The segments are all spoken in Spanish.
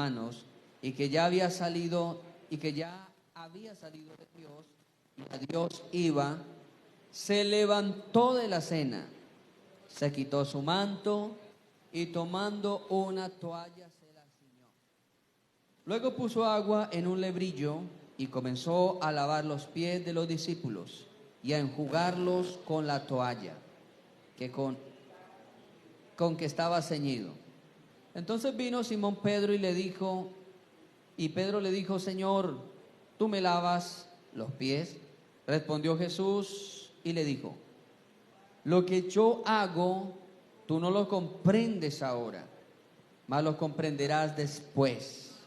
manos, y que ya había salido de Dios, y a Dios iba, se levantó de la cena, se quitó su manto y tomando una toalla se la ciñó. Luego puso agua en un lebrillo y comenzó a lavar los pies de los discípulos y a enjugarlos con la toalla con que estaba ceñido. Entonces vino Simón Pedro y Pedro le dijo: Señor, ¿tú me lavas los pies? Respondió Jesús y le dijo: lo que yo hago, tú no lo comprendes ahora, mas lo comprenderás después.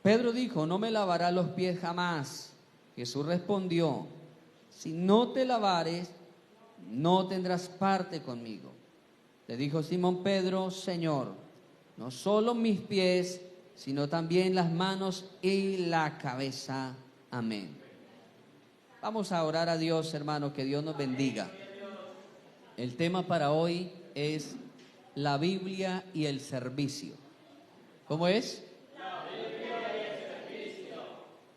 Pedro dijo: no me lavarás los pies jamás. Jesús respondió: si no te lavares, no tendrás parte conmigo. Le dijo Simón Pedro: Señor, no solo mis pies, sino también las manos y la cabeza. Amén. Vamos a orar a Dios, hermano, que Dios nos bendiga. El tema para hoy es la Biblia y el servicio. ¿Cómo es? La Biblia y el servicio.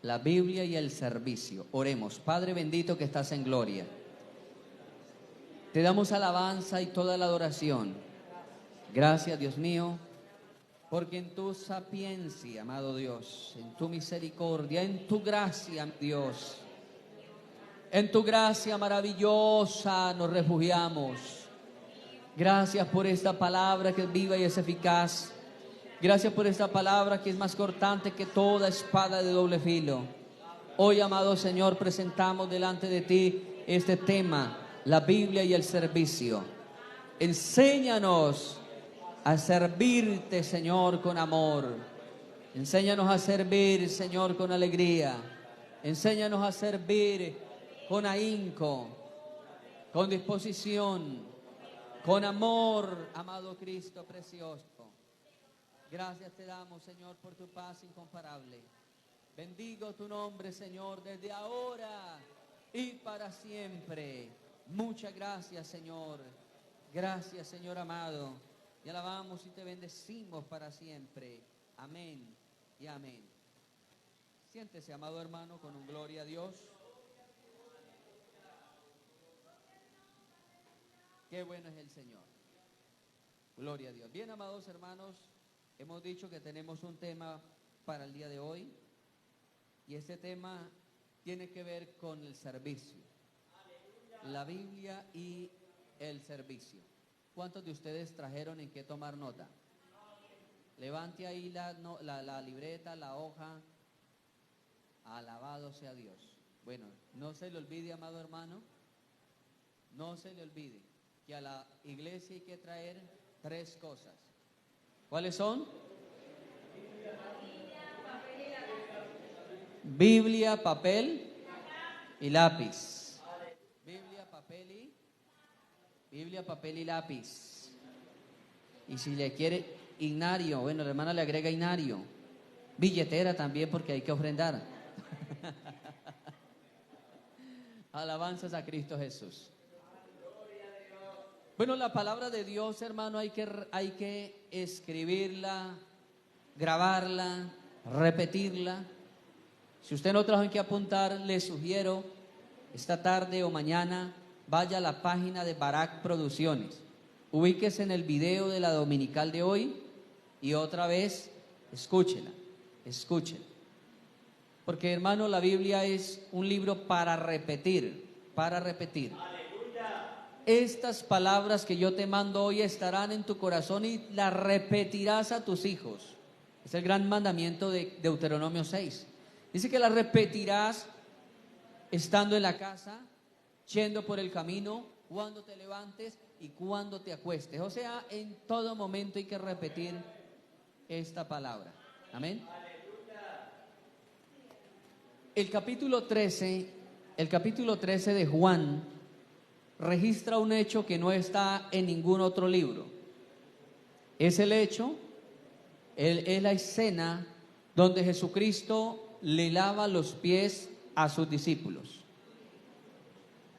La Biblia y el servicio. Oremos. Padre bendito que estás en gloria, te damos alabanza y toda la adoración. Gracias, Dios mío, porque en tu sapiencia, amado Dios, en tu misericordia, en tu gracia, Dios, en tu gracia maravillosa nos refugiamos. Gracias por esta palabra que es viva y es eficaz. Gracias por esta palabra que es más cortante que toda espada de doble filo. Hoy, amado Señor, presentamos delante de ti este tema, la Biblia y el servicio. Enséñanos a servirte, Señor, con amor. Enséñanos a servir, Señor, con alegría. Enséñanos a servir con ahínco, con disposición, con amor, amado Cristo precioso. Gracias te damos, Señor, por tu paz incomparable. Bendigo tu nombre, Señor, desde ahora y para siempre. Muchas gracias, Señor. Gracias, Señor amado. Te alabamos y te bendecimos para siempre. Amén y amén. Siéntese, amado hermano, con un gloria a Dios. Qué bueno es el Señor. Gloria a Dios. Bien, amados hermanos, hemos dicho que tenemos un tema para el día de hoy. Y este tema tiene que ver con el servicio. La Biblia y el servicio. ¿Cuántos de ustedes trajeron en qué tomar nota? Levante ahí la libreta, la hoja. Alabado sea Dios. Bueno, no se le olvide, amado hermano, no se le olvide que a la iglesia hay que traer 3 cosas. ¿Cuáles son? Biblia, papel y lápiz. Biblia, papel y lápiz. Y si le quiere ignario, bueno, la hermana le agrega ignario. Billetera también, porque hay que ofrendar. Alabanzas a Cristo Jesús. Bueno, la palabra de Dios, hermano, hay que escribirla, grabarla, repetirla. Si usted no trajo en qué apuntar, le sugiero esta tarde o mañana vaya a la página de Barak Producciones. Ubíquese en el video de la dominical de hoy y otra vez escúchela. Porque, hermano, la Biblia es un libro para repetir. Estas palabras que yo te mando hoy estarán en tu corazón y las repetirás a tus hijos. Es el gran mandamiento de Deuteronomio 6. Dice que las repetirás estando en la casa, yendo por el camino, cuando te levantes y cuando te acuestes. O sea, en todo momento hay que repetir esta palabra. Amén. El capítulo 13 de Juan registra un hecho que no está en ningún otro libro. Es el hecho, es la escena donde Jesucristo le lava los pies a sus discípulos.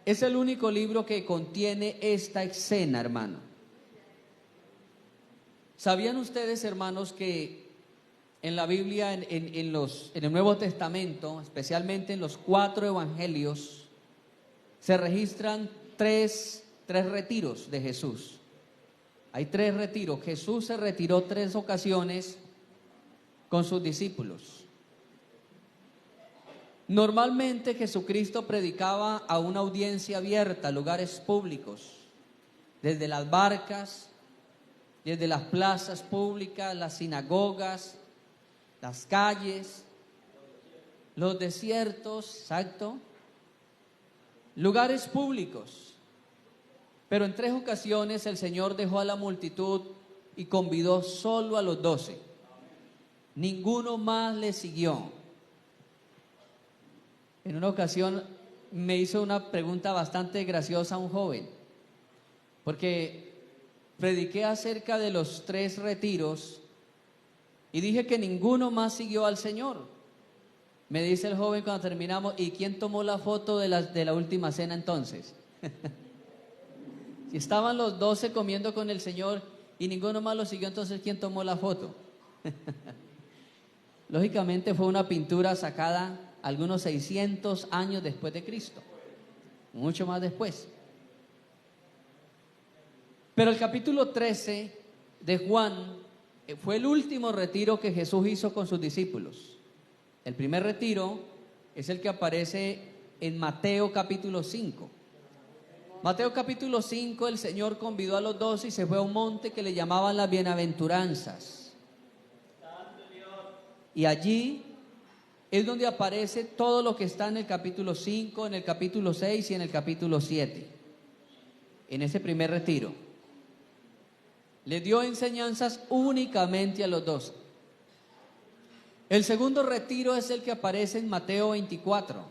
Es el único libro que contiene esta escena, hermano. ¿Sabían ustedes, hermanos, que En la Biblia, en el Nuevo Testamento, especialmente en los 4 evangelios, se registran tres retiros de Jesús. Hay 3 retiros. Jesús se retiró 3 ocasiones con sus discípulos. Normalmente Jesucristo predicaba a una audiencia abierta, lugares públicos, desde las barcas, desde las plazas públicas, las sinagogas, las calles, los desiertos, exacto, lugares públicos. Pero en 3 ocasiones el Señor dejó a la multitud y convidó solo a los 12. Ninguno más le siguió. En una ocasión me hizo una pregunta bastante graciosa un joven, porque prediqué acerca de los 3 retiros y dije que ninguno más siguió al Señor. Me dice el joven cuando terminamos: ¿y quién tomó la foto de la última cena entonces? Si estaban los 12 comiendo con el Señor y ninguno más lo siguió, entonces ¿quién tomó la foto? Lógicamente fue una pintura sacada algunos 600 años después de Cristo, mucho más después. Pero el capítulo 13 de Juan fue el último retiro que Jesús hizo con sus discípulos. El primer retiro es el que aparece en Mateo capítulo 5. Mateo capítulo 5, el Señor convidó a los 12 y se fue a un monte que le llamaban las bienaventuranzas. Y allí es donde aparece todo lo que está en el capítulo 5, en el capítulo 6 y en el capítulo 7. En ese primer retiro le dio enseñanzas únicamente a los 12. El segundo retiro es el que aparece en Mateo 24,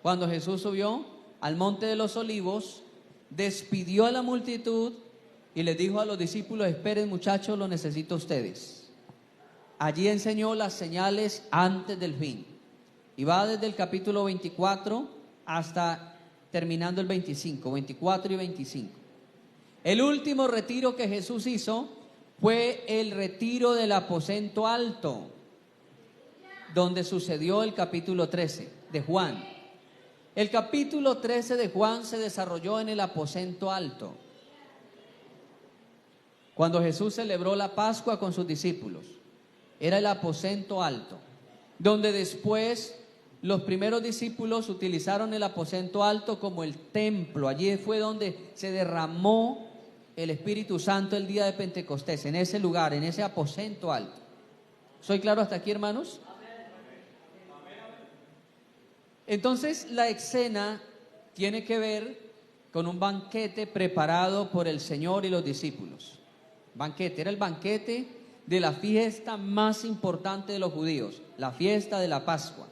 cuando Jesús subió al monte de los olivos, despidió a la multitud y les dijo a los discípulos: esperen, muchachos, lo necesito a ustedes. Allí enseñó las señales antes del fin. Y va desde el capítulo 24 hasta terminando el 25, 24 y 25. El último retiro que Jesús hizo fue el retiro del aposento alto, donde sucedió el capítulo 13 de Juan. El capítulo 13 de Juan se desarrolló en el aposento alto, cuando Jesús celebró la Pascua con sus discípulos. Era el aposento alto, donde después los primeros discípulos utilizaron el aposento alto como el templo. Allí fue donde se derramó el Espíritu Santo el día de Pentecostés, en ese lugar, en ese aposento alto. ¿Soy claro hasta aquí, hermanos? Entonces la escena tiene que ver con un banquete preparado por el Señor y los discípulos. Banquete, era el banquete de la fiesta más importante de los judíos, la fiesta de la Pascua.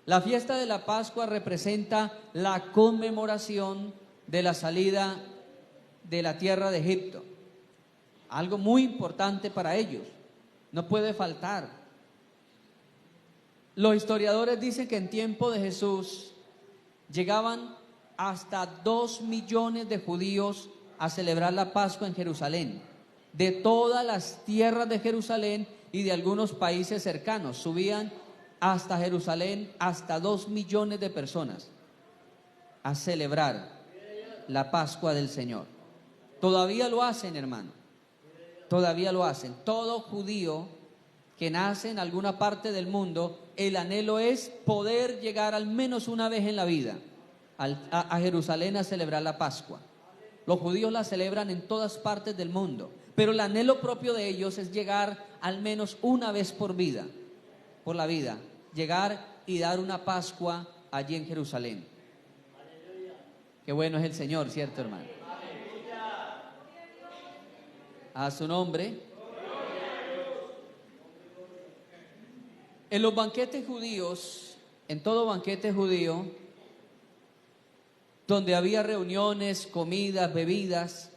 La fiesta de la Pascua representa la conmemoración de la salida de la tierra de Egipto. Algo muy importante para ellos, no puede faltar. Los historiadores dicen que en tiempo de Jesús llegaban hasta 2 millones de judíos a celebrar la Pascua en Jerusalén, de todas las tierras de Jerusalén y de algunos países cercanos. Subían hasta Jerusalén hasta 2 millones de personas a celebrar la Pascua del Señor. Todavía lo hacen, hermano, todavía lo hacen. Todo judío que nace en alguna parte del mundo, el anhelo es poder llegar al menos una vez en la vida a Jerusalén a celebrar la Pascua. Los judíos la celebran en todas partes del mundo, pero el anhelo propio de ellos es llegar al menos una vez por la vida, llegar y dar una Pascua allí en Jerusalén. Qué bueno es el Señor, ¿cierto, hermano? A su nombre. En los banquetes judíos, en todo banquete judío, donde había reuniones, comidas, bebidas,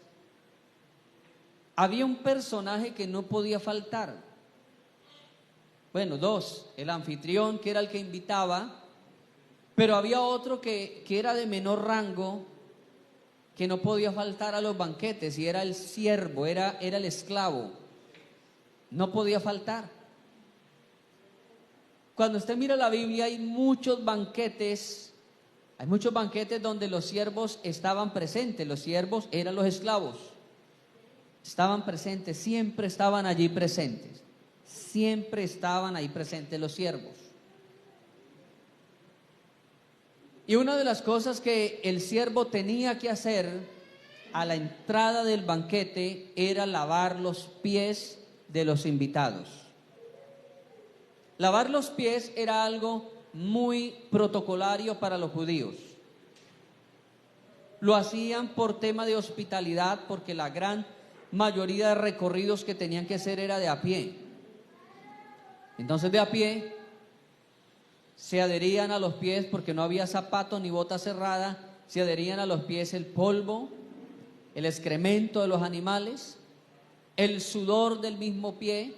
había un personaje que no podía faltar. Bueno, 2, el anfitrión, que era el que invitaba, pero había otro que era de menor rango, que no podía faltar a los banquetes, y era el siervo, era el esclavo. No podía faltar. Cuando usted mira la Biblia hay muchos banquetes donde los siervos estaban presentes. Los siervos eran los esclavos, estaban presentes, siempre estaban allí presentes, siempre estaban ahí presentes los siervos. Y una de las cosas que el siervo tenía que hacer a la entrada del banquete era lavar los pies de los invitados. Lavar los pies era algo muy protocolario para los judíos. Lo hacían por tema de hospitalidad, porque la gran mayoría de recorridos que tenían que hacer era de a pie. Entonces de a pie se adherían a los pies, porque no había zapatos ni bota cerrada, se adherían a los pies el polvo, el excremento de los animales, el sudor del mismo pie.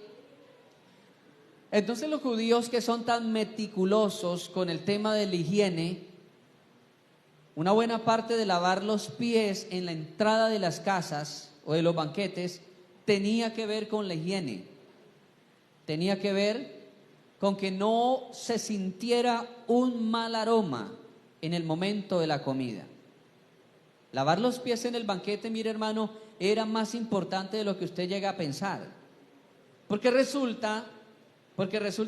Entonces los judíos, que son tan meticulosos con el tema de la higiene, una buena parte de lavar los pies en la entrada de las casas o de los banquetes tenía que ver con la higiene, tenía que ver con que no se sintiera un mal aroma en el momento de la comida. Lavar los pies en el banquete, mire hermano, era más importante de lo que usted llega a pensar. Porque resulta,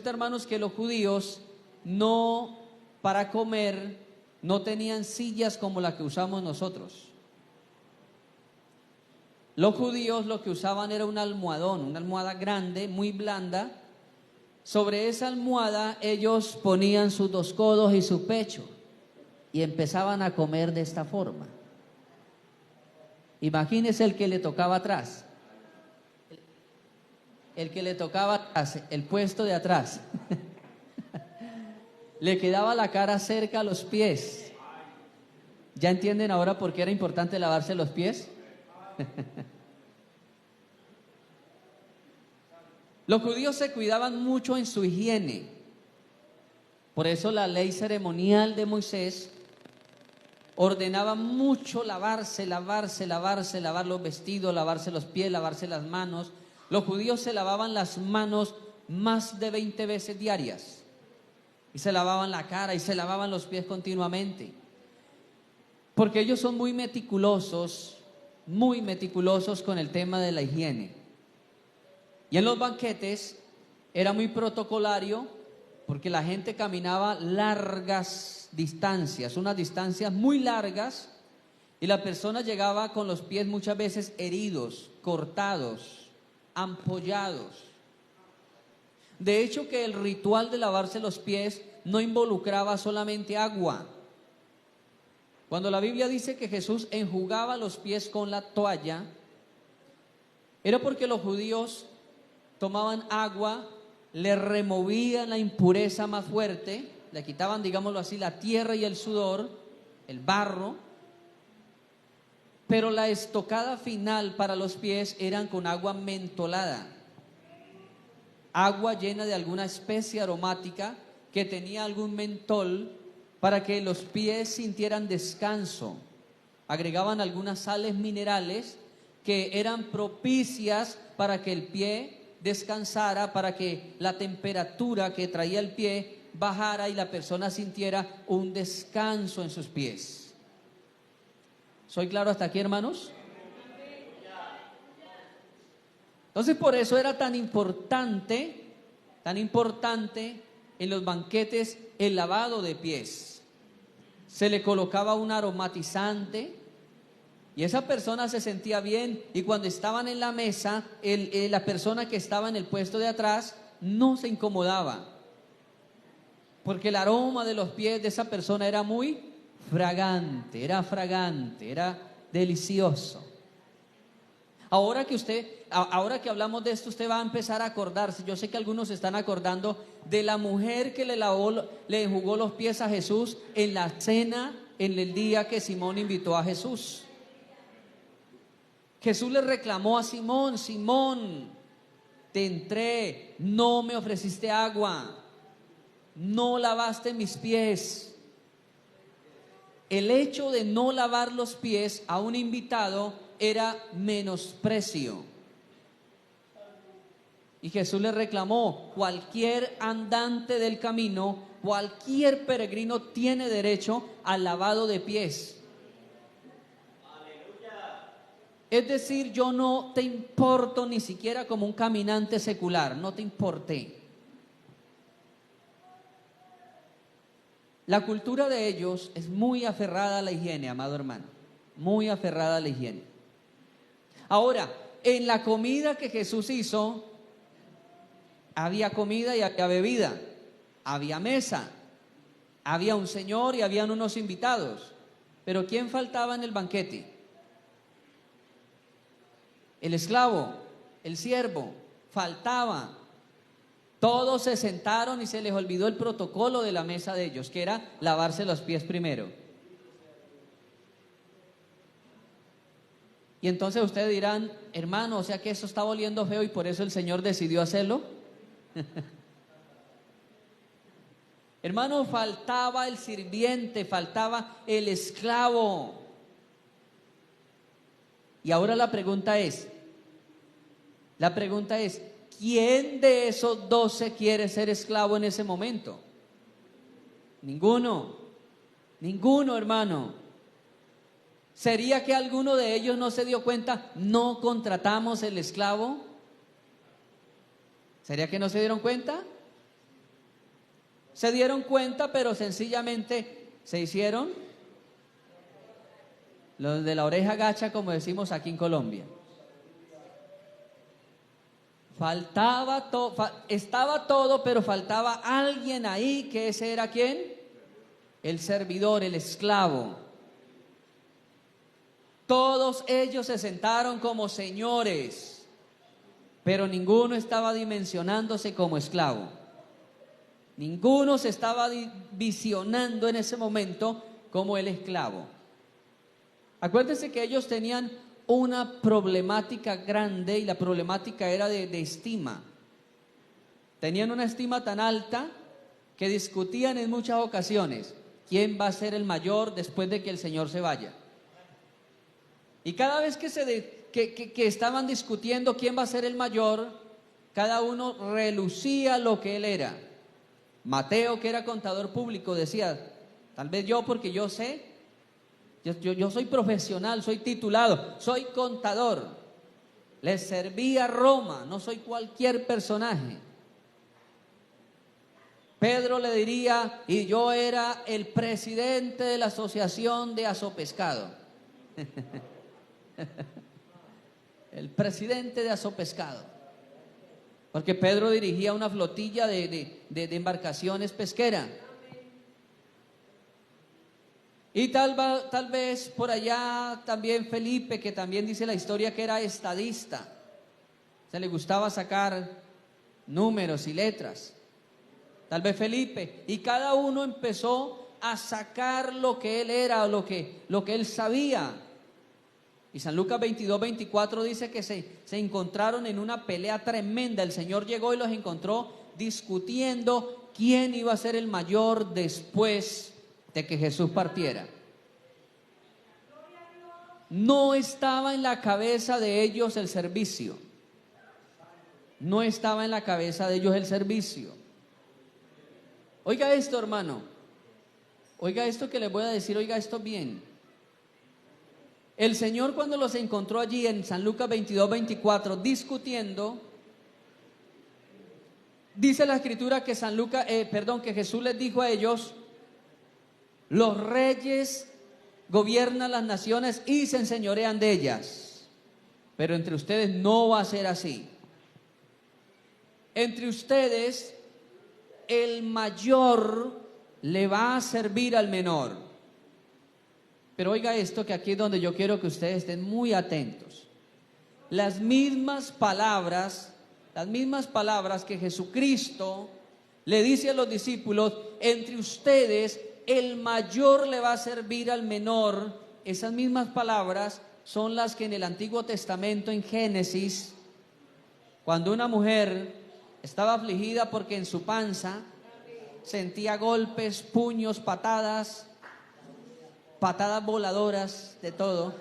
hermanos, que los judíos no, para comer, no tenían sillas como la que usamos nosotros. Los judíos lo que usaban era un almohadón, una almohada grande, muy blanda. Sobre esa almohada ellos ponían sus dos codos y su pecho y empezaban a comer de esta forma. Imagínese el que le tocaba atrás, el puesto de atrás, le quedaba la cara cerca a los pies. ¿Ya entienden ahora por qué era importante lavarse los pies? Los judíos se cuidaban mucho en su higiene. Por eso la ley ceremonial de Moisés ordenaba mucho lavar los vestidos, lavarse los pies, lavarse las manos. Los judíos se lavaban las manos más de 20 veces diarias. Y se lavaban la cara y se lavaban los pies continuamente. Porque ellos son muy meticulosos con el tema de la higiene. Y en los banquetes era muy protocolario, porque la gente caminaba largas distancias, unas distancias muy largas, y la persona llegaba con los pies muchas veces heridos, cortados, ampollados. De hecho, que el ritual de lavarse los pies no involucraba solamente agua. Cuando la Biblia dice que Jesús enjugaba los pies con la toalla, era porque los judíos tomaban agua, le removían la impureza más fuerte, le quitaban, digámoslo así, la tierra y el sudor, el barro, pero la estocada final para los pies eran con agua mentolada, agua llena de alguna especie aromática que tenía algún mentol, para que los pies sintieran descanso. Agregaban algunas sales minerales que eran propicias para que el pie descansara, para que la temperatura que traía el pie bajara y la persona sintiera un descanso en sus pies. ¿Soy claro hasta aquí, hermanos? Entonces, por eso era tan importante en los banquetes el lavado de pies. Se le colocaba un aromatizante y esa persona se sentía bien, y cuando estaban en la mesa, la persona que estaba en el puesto de atrás no se incomodaba, porque el aroma de los pies de esa persona era muy fragante, era delicioso. Ahora que hablamos de esto, usted va a empezar a acordarse. Yo sé que algunos se están acordando de la mujer que le enjugó los pies a Jesús en la cena, en el día que Simón invitó a Jesús. Jesús le reclamó a Simón: Simón, te entré, no me ofreciste agua, no lavaste mis pies. El hecho de no lavar los pies a un invitado era menosprecio. Y Jesús le reclamó: cualquier andante del camino, cualquier peregrino tiene derecho al lavado de pies. Es decir, yo no te importo ni siquiera como un caminante secular, no te importé. La cultura de ellos es muy aferrada a la higiene, amado hermano, muy aferrada a la higiene. Ahora, en la comida que Jesús hizo, había comida y había bebida, había mesa, había un señor y habían unos invitados. Pero ¿quién faltaba en el banquete? El esclavo, el siervo, faltaba. Todos se sentaron y se les olvidó el protocolo de la mesa de ellos, que era lavarse los pies primero. Y entonces ustedes dirán: hermano, o sea que eso está oliendo feo y por eso el Señor decidió hacerlo. Hermano, faltaba el sirviente, faltaba el esclavo. Y ahora la pregunta es, ¿quién de esos 12 quiere ser esclavo en ese momento? Ninguno, hermano. ¿Sería que alguno de ellos no se dio cuenta? ¿No contratamos el esclavo? ¿Sería que no se dieron cuenta? Se dieron cuenta, pero sencillamente se hicieron los de la oreja gacha, como decimos aquí en Colombia. Estaba todo, pero faltaba alguien ahí, que ese era ¿quién? El servidor, el esclavo. Todos ellos se sentaron como señores, pero ninguno estaba dimensionándose como esclavo. Ninguno se estaba visionando en ese momento como el esclavo. Acuérdense que ellos tenían una problemática grande, y la problemática era de estima. Tenían una estima tan alta que discutían en muchas ocasiones quién va a ser el mayor después de que el Señor se vaya. Y cada vez que estaban discutiendo quién va a ser el mayor, cada uno relucía lo que él era. Mateo, que era contador público, decía: tal vez yo, porque yo sé, yo soy profesional, soy titulado, soy contador, le serví a Roma, no soy cualquier personaje. Pedro le diría: y yo era el presidente de la asociación de Azopescado. El presidente de Azopescado. Porque Pedro dirigía una flotilla de embarcaciones pesqueras. Y tal vez por allá también Felipe, que también dice la historia que era estadista. Se le gustaba sacar números y letras. Tal vez Felipe. Y cada uno empezó a sacar lo que él era, lo que él sabía. Y San Lucas 22-24 dice que se encontraron en una pelea tremenda. El Señor llegó y los encontró discutiendo quién iba a ser el mayor después de que Jesús partiera. No estaba en la cabeza de ellos el servicio. No estaba en la cabeza de ellos el servicio. Oiga esto, hermano. Oiga esto que les voy a decir, oiga esto bien. El Señor, cuando los encontró allí en San Lucas 22-24 discutiendo, dice la escritura que que Jesús les dijo a ellos: los reyes gobiernan las naciones y se enseñorean de ellas, pero entre ustedes no va a ser así. Entre ustedes el mayor le va a servir al menor. Pero oiga esto, que aquí es donde yo quiero que ustedes estén muy atentos. Las mismas palabras que Jesucristo le dice a los discípulos: entre ustedes el mayor le va a servir al menor. Esas mismas palabras son las que en el Antiguo Testamento, en Génesis, cuando una mujer estaba afligida porque en su panza sentía golpes, puños, patadas voladoras, de todo.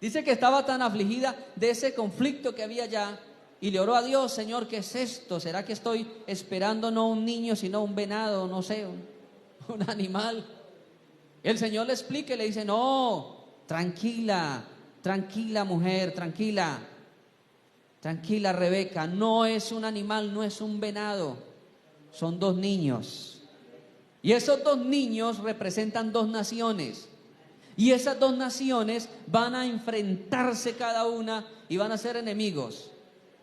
Dice que estaba tan afligida de ese conflicto que había allá, y le oró a Dios: Señor, ¿qué es esto? ¿Será que estoy esperando no un niño, sino un venado, no sé, un animal? El Señor le explica y le dice: no, tranquila, tranquila mujer, tranquila, tranquila Rebeca, no es un animal, no es un venado, son dos niños. Y esos dos niños representan dos naciones. Y esas dos naciones van a enfrentarse cada una y van a ser enemigos.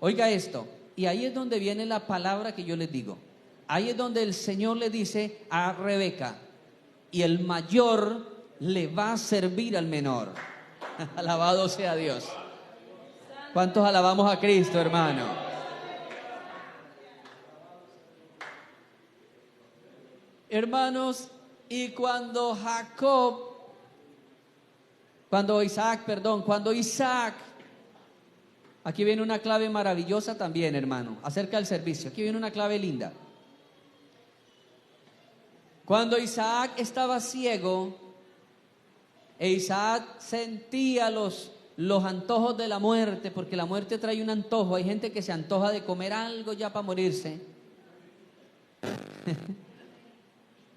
Oiga esto, y ahí es donde viene la palabra que yo les digo. Ahí es donde el Señor le dice a Rebeca: y el mayor le va a servir al menor. Alabado sea Dios. ¿Cuántos alabamos a Cristo, hermano? Hermanos, y cuando Isaac, aquí viene una clave maravillosa también, hermano, acerca del servicio. Aquí viene una clave linda. Cuando Isaac estaba ciego e Isaac sentía los antojos de la muerte, porque la muerte trae un antojo. Hay gente que se antoja de comer algo ya para morirse.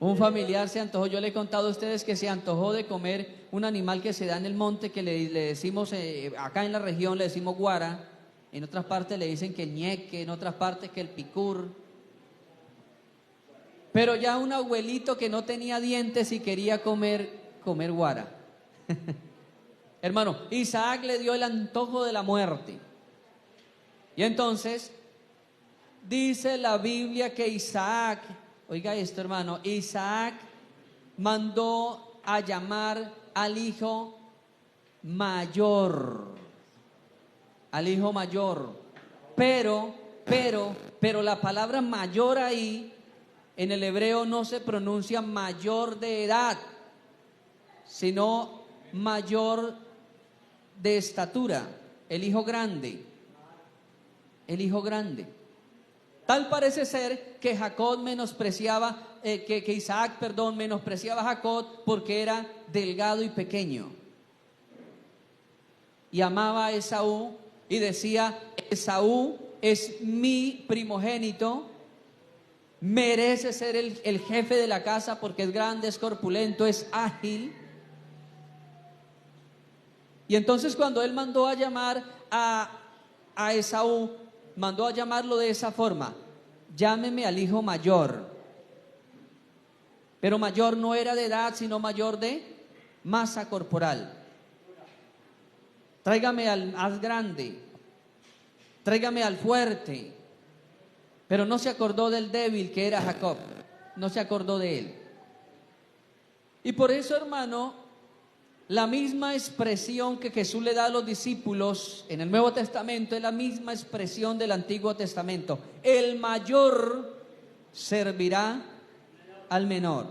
Un familiar se antojó, yo le he contado a ustedes que se antojó de comer un animal que se da en el monte, que le decimos, acá en la región le decimos guara, en otras partes le dicen que ñeque, en otras partes que el picur. Pero ya un abuelito que no tenía dientes y quería comer guara. Hermano, Isaac le dio el antojo de la muerte. Y entonces dice la Biblia que Isaac, oiga esto, hermano, Isaac mandó a llamar al hijo mayor. Al hijo mayor. Pero la palabra mayor ahí en el hebreo no se pronuncia mayor de edad, sino mayor de estatura, el hijo grande. El hijo grande. Tal parece ser que Jacob menospreciaba, que Isaac, menospreciaba a Jacob porque era delgado y pequeño. Y amaba a Esaú y decía: Esaú es mi primogénito, merece ser el jefe de la casa porque es grande, es corpulento, es ágil. Y entonces cuando él mandó a llamar a Esaú, mandó a llamarlo de esa forma: llámeme al hijo mayor. Pero mayor no era de edad, sino mayor de masa corporal. Tráigame al más grande, tráigame al fuerte. Pero no se acordó del débil que era Jacob, no se acordó de él. Y por eso, hermano, la misma expresión que Jesús le da a los discípulos en el Nuevo Testamento es la misma expresión del Antiguo Testamento: el mayor servirá al menor.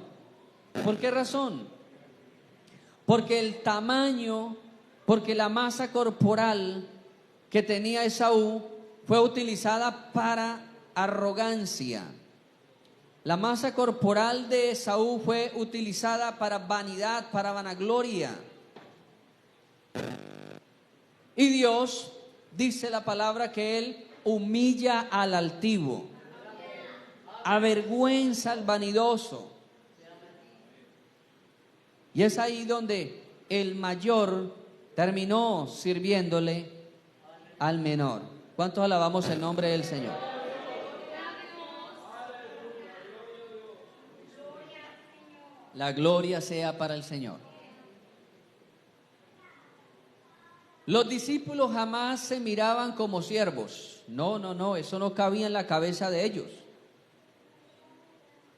¿Por qué razón? Porque el tamaño, porque la masa corporal que tenía Esaú fue utilizada para arrogancia. La masa corporal de Esaú fue utilizada para vanidad, para vanagloria. Y Dios, dice la palabra, que Él humilla al altivo, avergüenza al vanidoso. Y es ahí donde el mayor terminó sirviéndole al menor. ¿Cuántos alabamos el nombre del Señor? La gloria sea para el Señor. Los discípulos jamás se miraban como siervos. No, eso no cabía en la cabeza de ellos.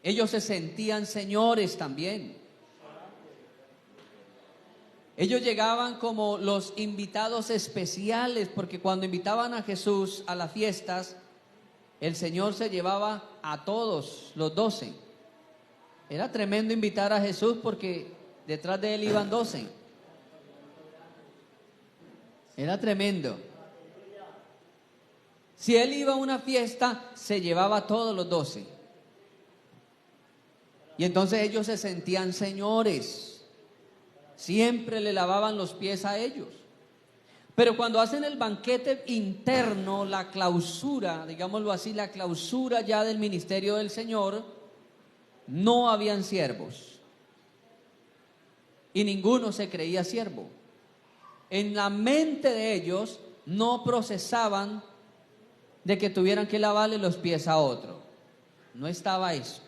Ellos se sentían señores también. Ellos llegaban como los invitados especiales, porque cuando invitaban a Jesús a las fiestas, el Señor se llevaba a todos los 12. Era tremendo invitar a Jesús porque detrás de él iban 12. Era tremendo. Si él iba a una fiesta, se llevaba a todos los 12. Y entonces ellos se sentían señores. Siempre le lavaban los pies a ellos. Pero cuando hacen el banquete interno, la clausura, digámoslo así, la clausura ya del ministerio del Señor, no habían siervos. Y ninguno se creía siervo. En la mente de ellos no procesaban de que tuvieran que lavarle los pies a otro. No estaba eso.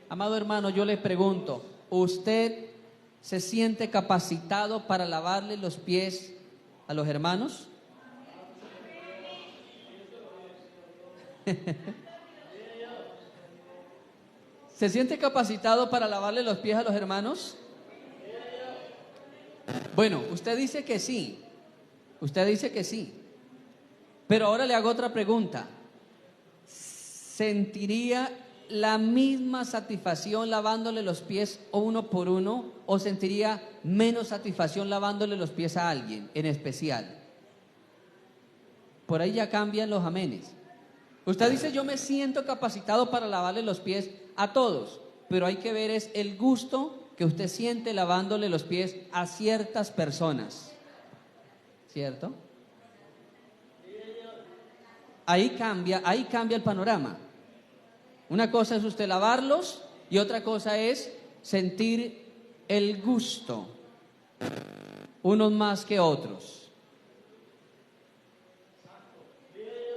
Amado hermano, yo le pregunto, ¿usted se siente capacitado para lavarle los pies a los hermanos? ¿Se siente capacitado para lavarle los pies a los hermanos? Bueno, usted dice que sí. Usted dice que sí. Pero ahora le hago otra pregunta. ¿Sentiría la misma satisfacción lavándole los pies uno por uno, o sentiría menos satisfacción lavándole los pies a alguien en especial? Por ahí ya cambian los amenes. Usted dice, yo me siento capacitado para lavarle los pies a todos, pero hay que ver es el gusto que usted siente lavándole los pies a ciertas personas, ¿cierto? Ahí cambia el panorama. Una cosa es usted lavarlos y otra cosa es sentir el gusto, unos más que otros.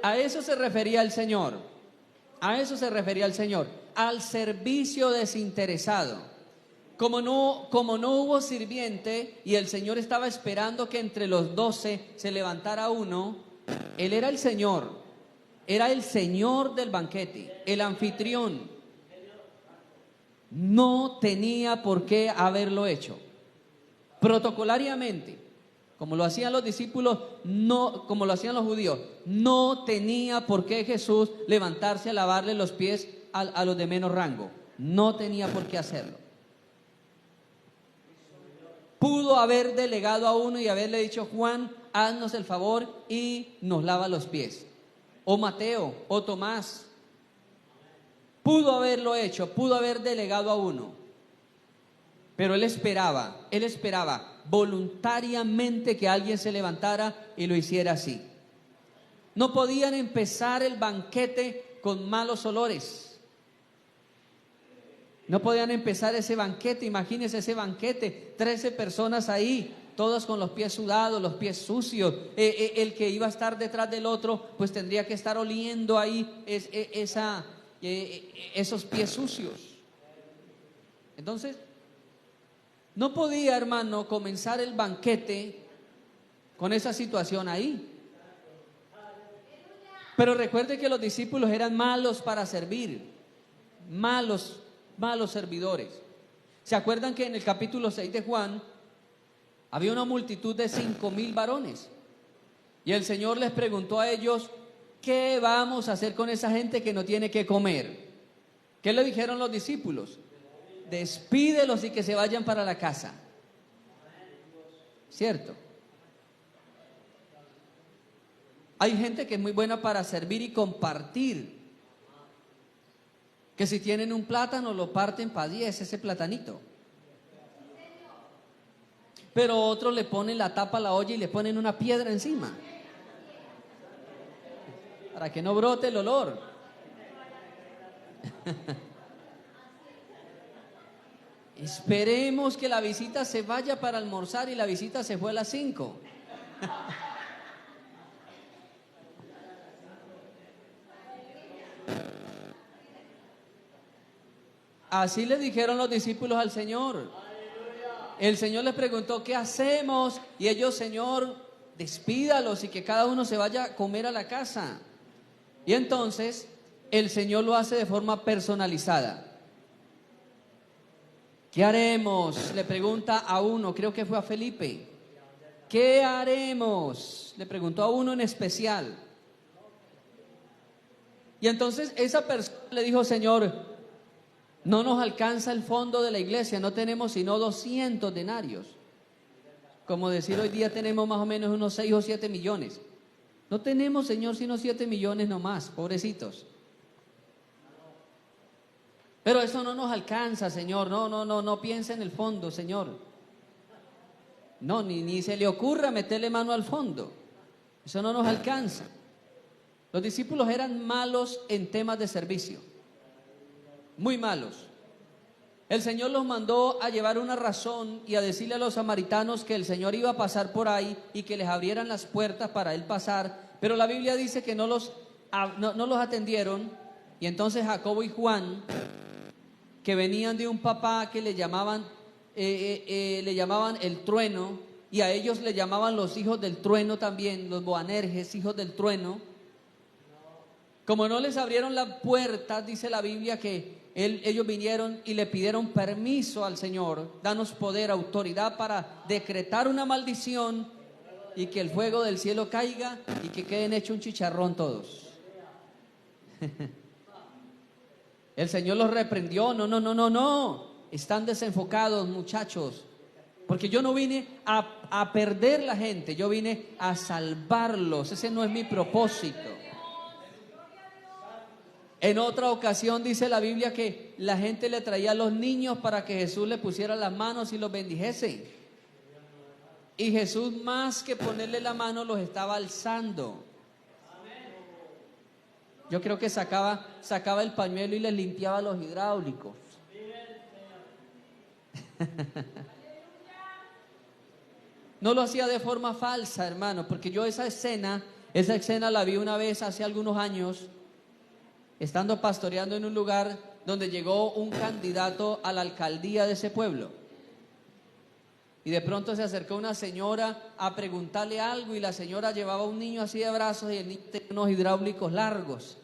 A eso se refería el Señor, a eso se refería el Señor, al servicio desinteresado. Como no hubo sirviente y el Señor estaba esperando que entre los 12 se levantara uno, Él era el Señor. Era el Señor del banquete, el anfitrión. No tenía por qué haberlo hecho. Protocolariamente, como lo hacían los discípulos, no, como lo hacían los judíos, no tenía por qué Jesús levantarse a lavarle los pies a los de menos rango. No tenía por qué hacerlo. Pudo haber delegado a uno y haberle dicho, Juan, haznos el favor y nos lava los pies. O Mateo, o Tomás. Pudo haberlo hecho, pudo haber delegado a uno. Pero él esperaba voluntariamente que alguien se levantara y lo hiciera así. No podían empezar el banquete con malos olores. No podían empezar ese banquete, imagínense ese banquete, 13 personas ahí, todos con los pies sudados, los pies sucios. El que iba a estar detrás del otro, pues tendría que estar oliendo ahí esos pies sucios. Entonces, no podía, hermano, comenzar el banquete con esa situación ahí. Pero recuerde que los discípulos eran malos para servir, malos servidores. ¿Se acuerdan que en el capítulo 6 de Juan había una multitud de 5,000 varones? Y el Señor les preguntó a ellos, ¿qué vamos a hacer con esa gente que no tiene que comer? ¿Qué le dijeron los discípulos? Despídelos y que se vayan para la casa. ¿Cierto? Hay gente que es muy buena para servir y compartir. Que si tienen un plátano lo parten para 10, ese platanito. Pero otros le ponen la tapa a la olla y le ponen una piedra encima para que no brote el olor. Esperemos que la visita se vaya para almorzar y la visita se fue a las 5. Así le dijeron los discípulos al Señor. El Señor les preguntó, ¿qué hacemos? Y ellos, Señor, despídalos y que cada uno se vaya a comer a la casa. Y entonces el Señor lo hace de forma personalizada. ¿Qué haremos? Le pregunta a uno, creo que fue a Felipe. ¿Qué haremos? Le preguntó a uno en especial. Y entonces esa persona le dijo, Señor, no nos alcanza el fondo de la iglesia, no tenemos sino 200 denarios. Como decir, hoy día tenemos más o menos unos 6 o 7 millones. No tenemos, Señor, sino 7 millones nomás, pobrecitos. Pero eso no nos alcanza, Señor. No piense en el fondo, Señor. No, ni se le ocurra meterle mano al fondo. Eso no nos alcanza. Los discípulos eran malos en temas de servicio, muy malos. El Señor los mandó a llevar una razón y a decirle a los samaritanos que el Señor iba a pasar por ahí y que les abrieran las puertas para Él pasar, pero la Biblia dice que no los atendieron, y entonces Jacobo y Juan, que venían de un papá que le llamaban el trueno, y a ellos le llamaban los hijos del trueno también, los Boanerges, hijos del trueno. Como no les abrieron la puerta, dice la Biblia que ellos vinieron y le pidieron permiso al Señor, danos poder, autoridad para decretar una maldición y que el fuego del cielo caiga y que queden hecho un chicharrón todos. El Señor los reprendió. No, están desenfocados, muchachos, porque yo no vine a perder la gente, yo vine a salvarlos. Ese no es mi propósito. En otra ocasión dice la Biblia que la gente le traía a los niños para que Jesús le pusiera las manos y los bendijese. Y Jesús, más que ponerle la mano, los estaba alzando. Yo creo que sacaba el pañuelo y les limpiaba los hidráulicos. No lo hacía de forma falsa, hermano, porque yo esa escena la vi una vez hace algunos años, estando pastoreando en un lugar donde llegó un candidato a la alcaldía de ese pueblo. Y de pronto se acercó una señora a preguntarle algo, y la señora llevaba un niño así de brazos y el niño tenía unos hidráulicos largos.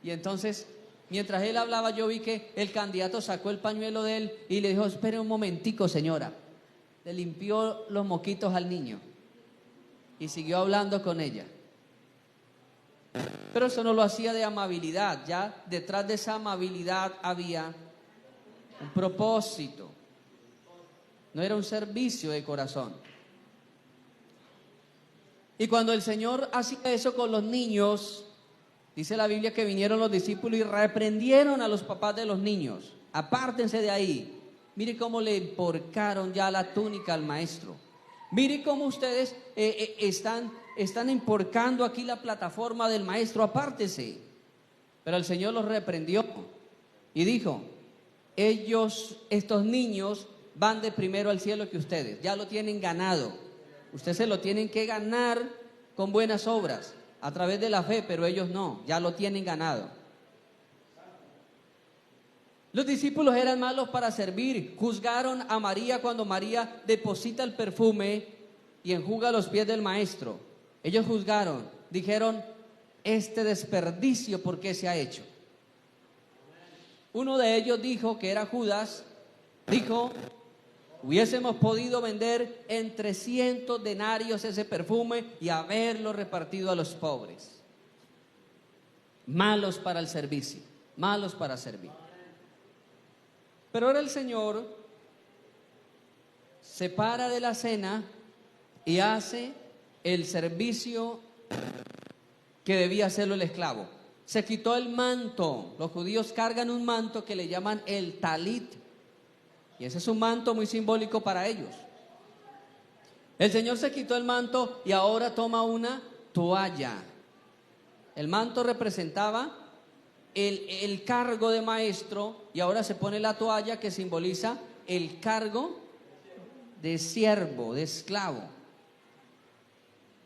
Y entonces, mientras él hablaba, yo vi que el candidato sacó el pañuelo de él y le dijo: espere un momentico, señora. Le limpió los moquitos al niño y siguió hablando con ella. Pero eso no lo hacía de amabilidad. Ya detrás de esa amabilidad había un propósito. No era un servicio de corazón. Y cuando el Señor hacía eso con los niños, dice la Biblia que vinieron los discípulos y reprendieron a los papás de los niños: apártense de ahí. Mire cómo le emporcaron ya la túnica al maestro. Mire cómo ustedes están emporcando aquí la plataforma del maestro, apártese. Pero el Señor los reprendió y dijo: estos niños van de primero al cielo que ustedes, ya lo tienen ganado. Ustedes se lo tienen que ganar con buenas obras, a través de la fe, pero ellos no, ya lo tienen ganado. Los discípulos eran malos para servir. Juzgaron a María cuando María deposita el perfume y enjuga los pies del maestro. Ellos juzgaron, dijeron: este desperdicio, ¿por qué se ha hecho? Uno de ellos dijo, que era Judas, dijo: hubiésemos podido vender en 300 denarios ese perfume y haberlo repartido a los pobres. Malos para el servicio, malos para servir. Pero ahora el Señor se para de la cena y hace el servicio que debía hacerlo el esclavo. Se quitó el manto. Los judíos cargan un manto que le llaman el talit, y ese es un manto muy simbólico para ellos. El Señor se quitó el manto y ahora toma una toalla. El manto representaba el cargo de maestro, y ahora se pone la toalla que simboliza el cargo de siervo, de esclavo.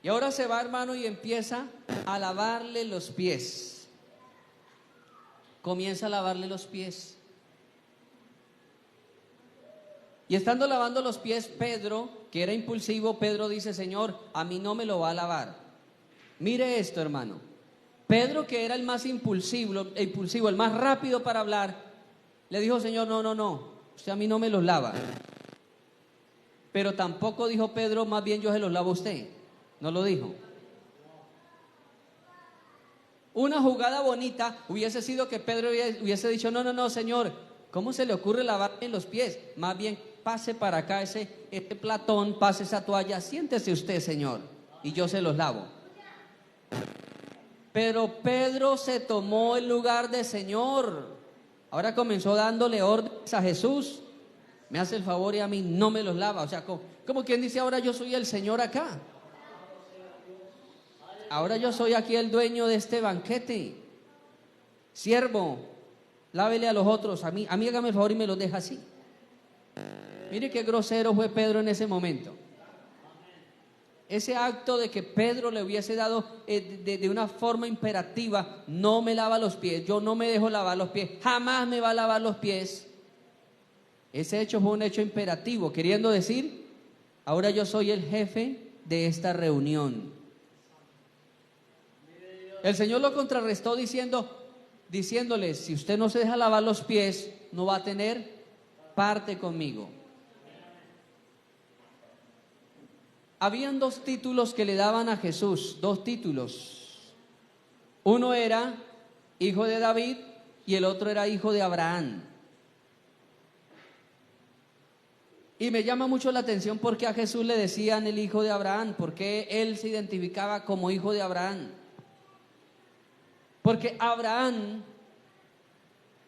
Y ahora se va, hermano, y empieza a lavarle los pies. Comienza a lavarle los pies. Y estando lavando los pies, Pedro, que era impulsivo, Pedro dice: Señor, a mí no me lo va a lavar. Mire esto, hermano. Pedro, que era el más impulsivo, el más rápido para hablar, le dijo: Señor, no, usted a mí no me los lava. Pero tampoco dijo Pedro: más bien yo se los lavo a usted. No lo dijo. Una jugada bonita hubiese sido que Pedro hubiese dicho: no, Señor, ¿cómo se le ocurre lavarme los pies? Más bien, pase para acá este platón, pase esa toalla, siéntese usted, Señor, y yo se los lavo. Pero Pedro se tomó el lugar de Señor. Ahora comenzó dándole órdenes a Jesús. me hace el favor y a mí no me los lava. O sea, como quien dice, ahora yo soy el Señor acá. Ahora yo soy aquí el dueño de este banquete. Siervo, lávele a los otros, a mí hágame el favor y me los deja así. Mire qué grosero fue Pedro en ese momento. Ese acto de que Pedro le hubiese dado de una forma imperativa, no me lava los pies, yo no me dejo lavar los pies, jamás me va a lavar los pies. Ese hecho fue un hecho imperativo, queriendo decir, ahora yo soy el jefe de esta reunión. El Señor lo contrarrestó diciéndole, si usted no se deja lavar los pies, no va a tener parte conmigo. Habían dos títulos que le daban a Jesús, dos títulos. Uno era hijo de David y el otro era hijo de Abraham. Y me llama mucho la atención porque a Jesús le decían el hijo de Abraham, porque él se identificaba como hijo de Abraham. Porque Abraham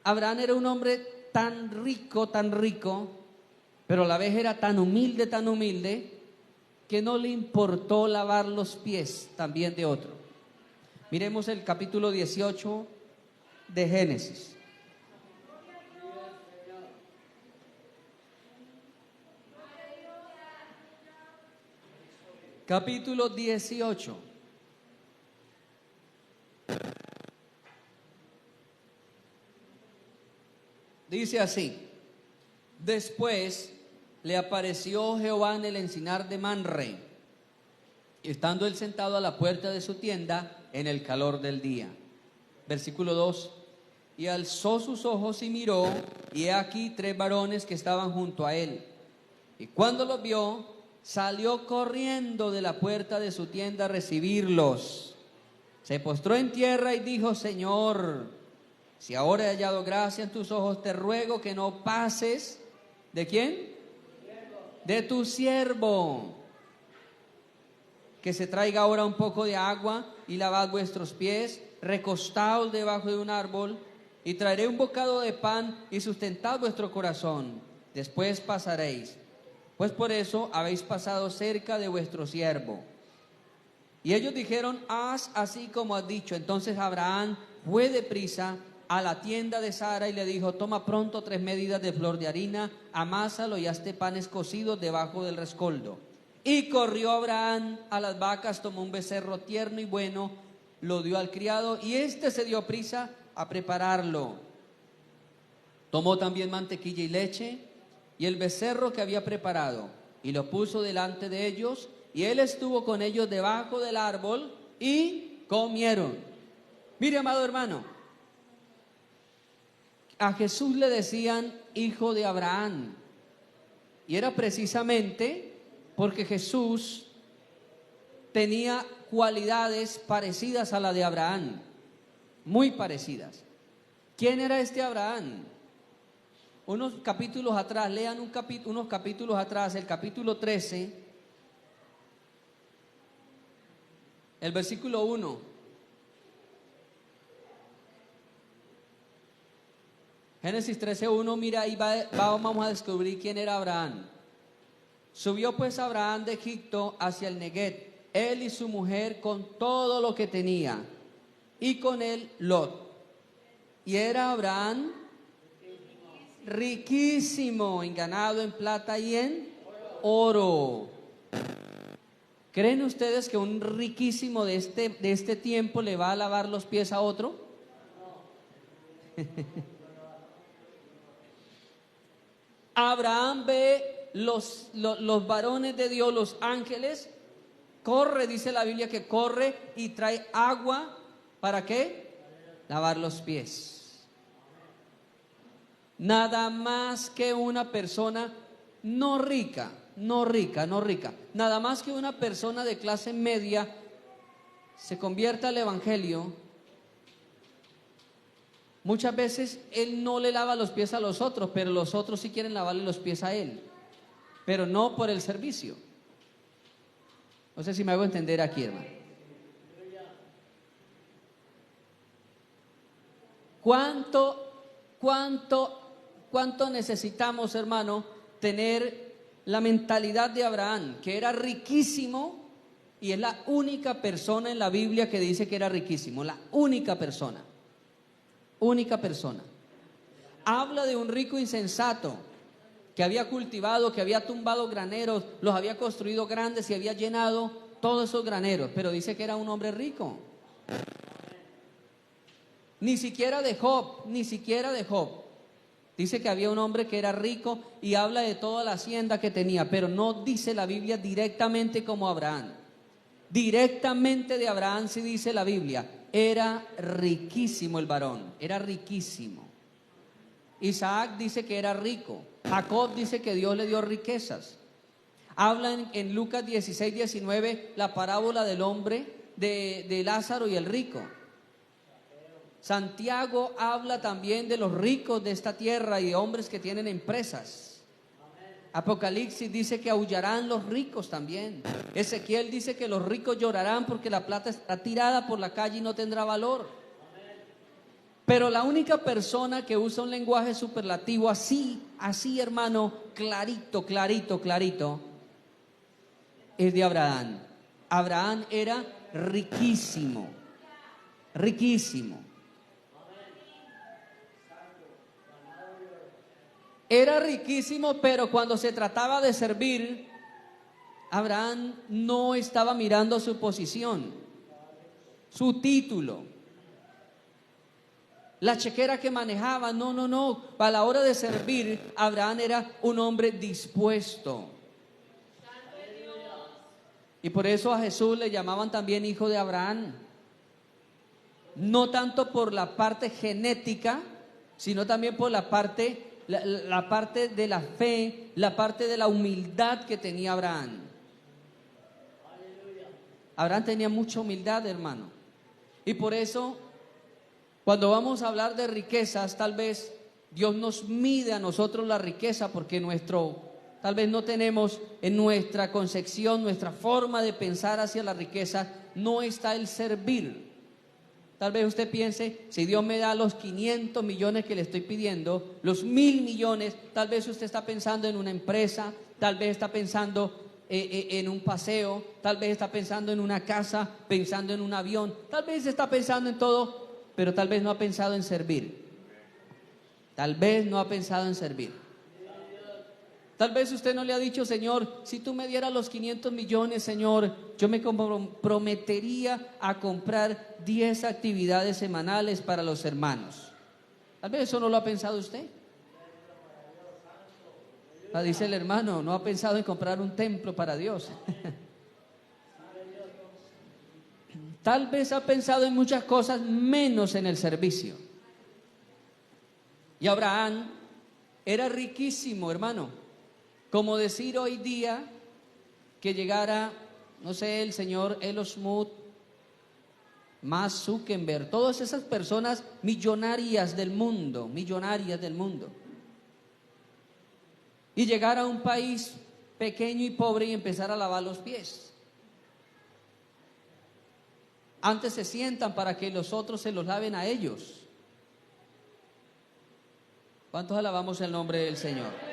era un hombre tan rico, pero a la vez era tan humilde, que no le importó lavar los pies también de otro. Miremos el capítulo 18 de Génesis. Capítulo 18. Dice así: después le apareció Jehová en el encinar de Manre, estando él sentado a la puerta de su tienda en el calor del día. Versículo 2: y alzó sus ojos y miró, y he aquí 3 varones que estaban junto a él. Y cuando los vio, salió corriendo de la puerta de su tienda a recibirlos. Se postró en tierra y dijo: Señor, si ahora he hallado gracia en tus ojos, te ruego que no pases. ¿De quién? De tu siervo. Que se traiga ahora un poco de agua y lavad vuestros pies, recostaos debajo de un árbol, y traeré un bocado de pan y sustentad vuestro corazón. Después pasaréis, pues por eso habéis pasado cerca de vuestro siervo. Y ellos dijeron: haz así como has dicho. Entonces Abraham fue deprisa a la tienda de Sara y le dijo: toma pronto 3 medidas de flor de harina, amásalo y hazte panes cocidos debajo del rescoldo. Y corrió Abraham a las vacas, tomó un becerro tierno y bueno, lo dio al criado, y éste se dio prisa a prepararlo. Tomó también mantequilla y leche y el becerro que había preparado, y lo puso delante de ellos, y él estuvo con ellos debajo del árbol, y comieron. Mire, amado hermano, a Jesús le decían hijo de Abraham, y era precisamente porque Jesús tenía cualidades parecidas a la de Abraham, muy parecidas. ¿Quién era este Abraham? Unos capítulos atrás, lean unos capítulos atrás, el capítulo 13, el versículo 1. Génesis 13:1, mira, ahí vamos a descubrir quién era Abraham. Subió pues Abraham de Egipto hacia el Negueb, él y su mujer con todo lo que tenía, y con él Lot. Y era Abraham riquísimo en ganado, en plata y en oro. ¿Creen ustedes que un riquísimo de este tiempo le va a lavar los pies a otro? Abraham ve los varones de Dios, los ángeles, corre, dice la Biblia que corre y trae agua. ¿Para qué? Lavar los pies. Nada más que una persona no rica, nada más que una persona de clase media se convierta al evangelio. Muchas veces él no le lava los pies a los otros, pero los otros sí quieren lavarle los pies a él, pero no por el servicio. No sé si me hago entender aquí, hermano. ¿Cuánto necesitamos, hermano, tener la mentalidad de Abraham, que era riquísimo, y es la única persona en la Biblia que dice que era riquísimo, la única persona. Habla de un rico insensato que había cultivado, que había tumbado graneros, los había construido grandes y había llenado todos esos graneros, pero dice que era un hombre rico. Ni siquiera de Job. Dice que había un hombre que era rico y habla de toda la hacienda que tenía, pero no dice la Biblia directamente como Abraham. Directamente de Abraham sí dice la Biblia, era riquísimo el varón, era riquísimo. Isaac dice que era rico. Jacob dice que Dios le dio riquezas. Hablan en Lucas 16, 19 la parábola del hombre de Lázaro y el rico. Santiago habla también de los ricos de esta tierra y de hombres que tienen empresas. Apocalipsis dice que aullarán los ricos también. Ezequiel dice que los ricos llorarán porque la plata está tirada por la calle y no tendrá valor. Pero la única persona que usa un lenguaje superlativo así hermano, clarito, es de Abraham. Abraham era riquísimo. Era riquísimo, pero cuando se trataba de servir, Abraham no estaba mirando su posición, su título, la chequera que manejaba. No. Para la hora de servir, Abraham era un hombre dispuesto. Y por eso a Jesús le llamaban también hijo de Abraham. No tanto por la parte genética, sino también por la parte de la fe, la parte de la humildad que tenía Abraham. Abraham tenía mucha humildad, hermano. Y por eso, cuando vamos a hablar de riquezas, tal vez Dios nos mide a nosotros la riqueza, porque tal vez no tenemos en nuestra concepción, nuestra forma de pensar hacia la riqueza, no está el servir. Tal vez usted piense, si Dios me da los 500 millones que le estoy pidiendo, los 1.000 millones, tal vez usted está pensando en una empresa, tal vez está pensando en un paseo, tal vez está pensando en una casa, pensando en un avión, tal vez está pensando en todo, pero tal vez no ha pensado en servir. Tal vez usted no le ha dicho, Señor, si tú me dieras los 500 millones, Señor, yo me comprometería a comprar 10 actividades semanales para los hermanos. Tal vez eso no lo ha pensado usted. Dice el hermano, no ha pensado en comprar un templo para Dios. Tal vez ha pensado en muchas cosas menos en el servicio. Y Abraham era riquísimo, hermano. Como decir hoy día que llegara, no sé, el señor Elon Musk, Mark Zuckerberg, todas esas personas millonarias del mundo, y llegar a un país pequeño y pobre y empezar a lavar los pies. Antes se sientan para que los otros se los laven a ellos. ¿Cuántos alabamos el nombre del Señor?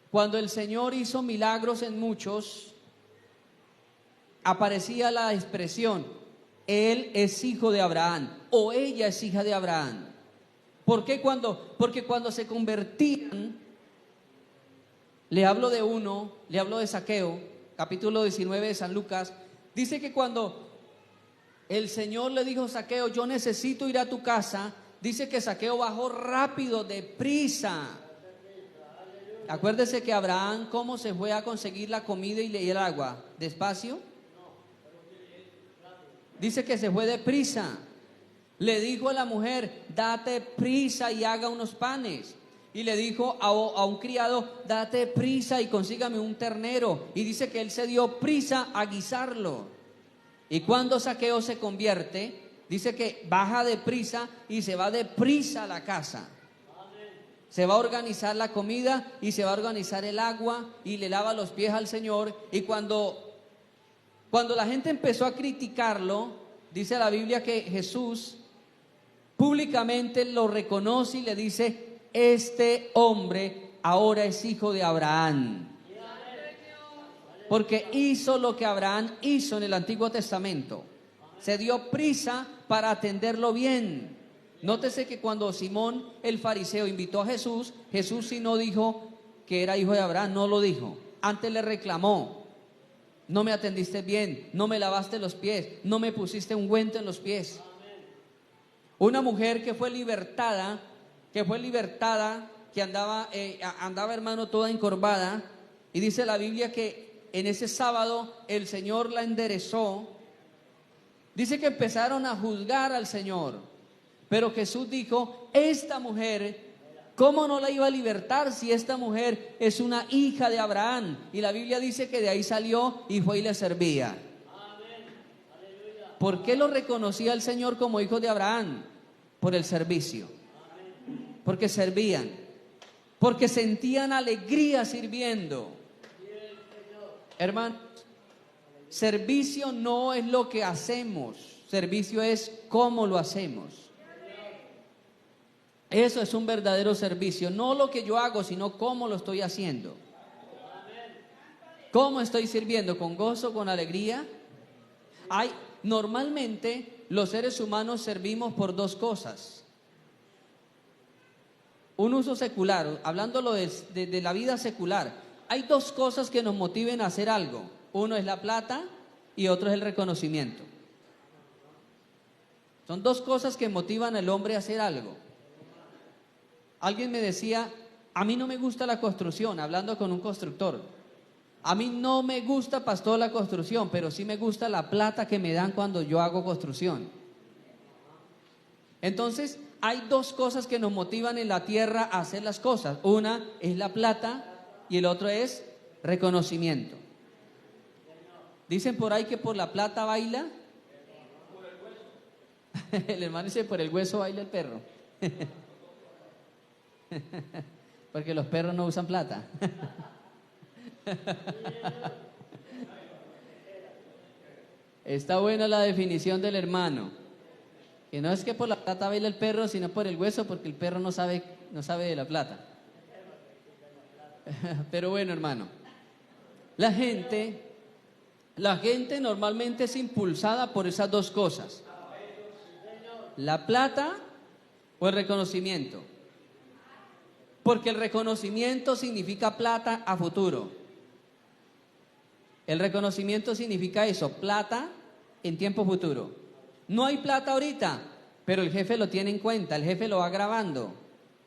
Cuando el Señor hizo milagros en muchos, aparecía la expresión, él es hijo de Abraham o ella es hija de Abraham. ¿Por qué? Porque cuando se convertían, le hablo de Zaqueo, capítulo 19 de San Lucas, dice que cuando el Señor le dijo a Zaqueo, yo necesito ir a tu casa, dice que Zaqueo bajó rápido, deprisa. Acuérdese que Abraham, ¿cómo se fue a conseguir la comida y el agua? ¿Despacio? Dice que se fue deprisa. Le dijo a la mujer, date prisa y haga unos panes. Y le dijo a un criado, date prisa y consígame un ternero. Y dice que él se dio prisa a guisarlo. Y cuando Zaqueo se convierte, dice que baja deprisa y se va deprisa a la casa. Se va a organizar la comida y se va a organizar el agua y le lava los pies al Señor. Y cuando la gente empezó a criticarlo, dice la Biblia que Jesús públicamente lo reconoce y le dice, este hombre ahora es hijo de Abraham. Porque hizo lo que Abraham hizo en el Antiguo Testamento. Se dio prisa para atenderlo bien. Nótese que cuando Simón el fariseo invitó a Jesús, Jesús sí no dijo que era hijo de Abraham, no lo dijo. Antes le reclamó: no me atendiste bien, no me lavaste los pies, no me pusiste ungüento en los pies. Una mujer que fue libertada, que andaba, hermano, toda encorvada, y dice la Biblia que en ese sábado el Señor la enderezó. Dice que empezaron a juzgar al Señor, pero Jesús dijo: esta mujer, ¿cómo no la iba a libertar si esta mujer es una hija de Abraham? Y la Biblia dice que de ahí salió y fue y le servía. ¿Por qué lo reconocía el Señor como hijo de Abraham? Por el servicio. Porque servían. Porque sentían alegría sirviendo. Hermanos, servicio no es lo que hacemos. Servicio es cómo lo hacemos. Eso es un verdadero servicio. No lo que yo hago, sino cómo lo estoy haciendo. ¿Cómo estoy sirviendo? ¿Con gozo, con alegría? Normalmente los seres humanos servimos por dos cosas. Un uso secular, hablándolo de la vida secular. Hay dos cosas que nos motiven a hacer algo. Uno es la plata y otro es el reconocimiento. Son dos cosas que motivan al hombre a hacer algo. Alguien me decía: a mí no me gusta la construcción, hablando con un constructor. A mí no me gusta, pastor, la construcción, pero sí me gusta la plata que me dan cuando yo hago construcción. Entonces, hay dos cosas que nos motivan en la tierra a hacer las cosas. Una es la plata y el otro es reconocimiento. Dicen por ahí que por la plata baila. El hermano dice: por el hueso baila el perro. Porque los perros no usan plata. Está buena la definición del hermano, que no es que por la plata baila el perro, sino por el hueso, porque el perro no sabe de la plata. Pero bueno, hermano, la gente normalmente es impulsada por esas dos cosas: la plata o el reconocimiento. Porque el reconocimiento significa plata a futuro. El reconocimiento significa eso, plata en tiempo futuro. No hay plata ahorita, pero el jefe lo tiene en cuenta, el jefe lo va grabando.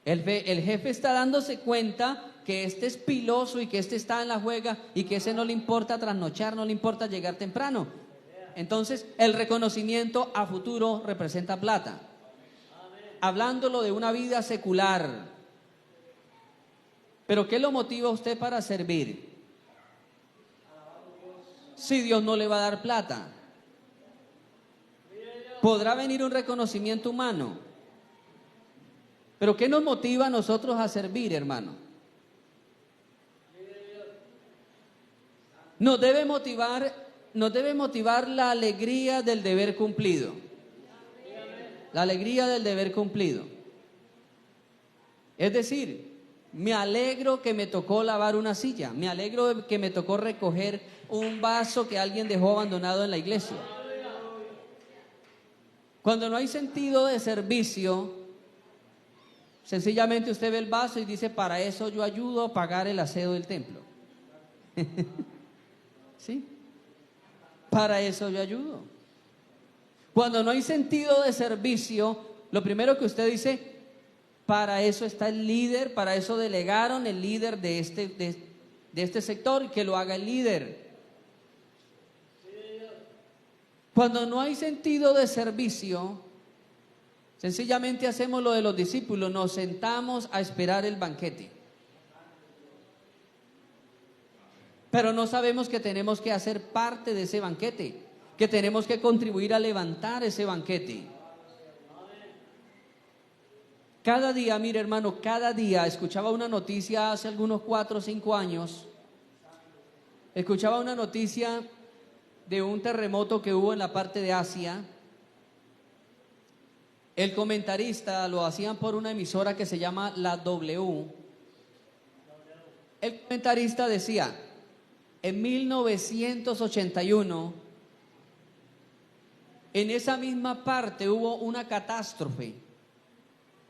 El jefe está dándose cuenta que este es piloso y que este está en la juega y que ese no le importa trasnochar, no le importa llegar temprano. Entonces, el reconocimiento a futuro representa plata. Hablándolo de una vida secular. ¿Pero qué lo motiva a usted para servir? Si Dios no le va a dar plata, podrá venir un reconocimiento humano. Pero ¿qué nos motiva a nosotros a servir, hermano? Nos debe motivar la alegría del deber cumplido. La alegría del deber cumplido. Es decir, me alegro que me tocó lavar una silla, me alegro que me tocó recoger un vaso que alguien dejó abandonado en la iglesia. Cuando no hay sentido de servicio, sencillamente usted ve el vaso y dice: para eso yo ayudo a pagar el aseo del templo. ¿Sí? Para eso yo ayudo. Cuando no hay sentido de servicio, lo primero que usted dice: para eso está el líder, para eso delegaron el líder de este sector, que lo haga el líder. Cuando no hay sentido de servicio, sencillamente hacemos lo de los discípulos, nos sentamos a esperar el banquete. Pero no sabemos que tenemos que hacer parte de ese banquete, que tenemos que contribuir a levantar ese banquete. Cada día, mire hermano, cada día escuchaba una noticia hace algunos 4 o 5 años. Escuchaba una noticia de un terremoto que hubo en la parte de Asia. El comentarista lo hacían por una emisora que se llama la W. El comentarista decía, en 1981, en esa misma parte hubo una catástrofe,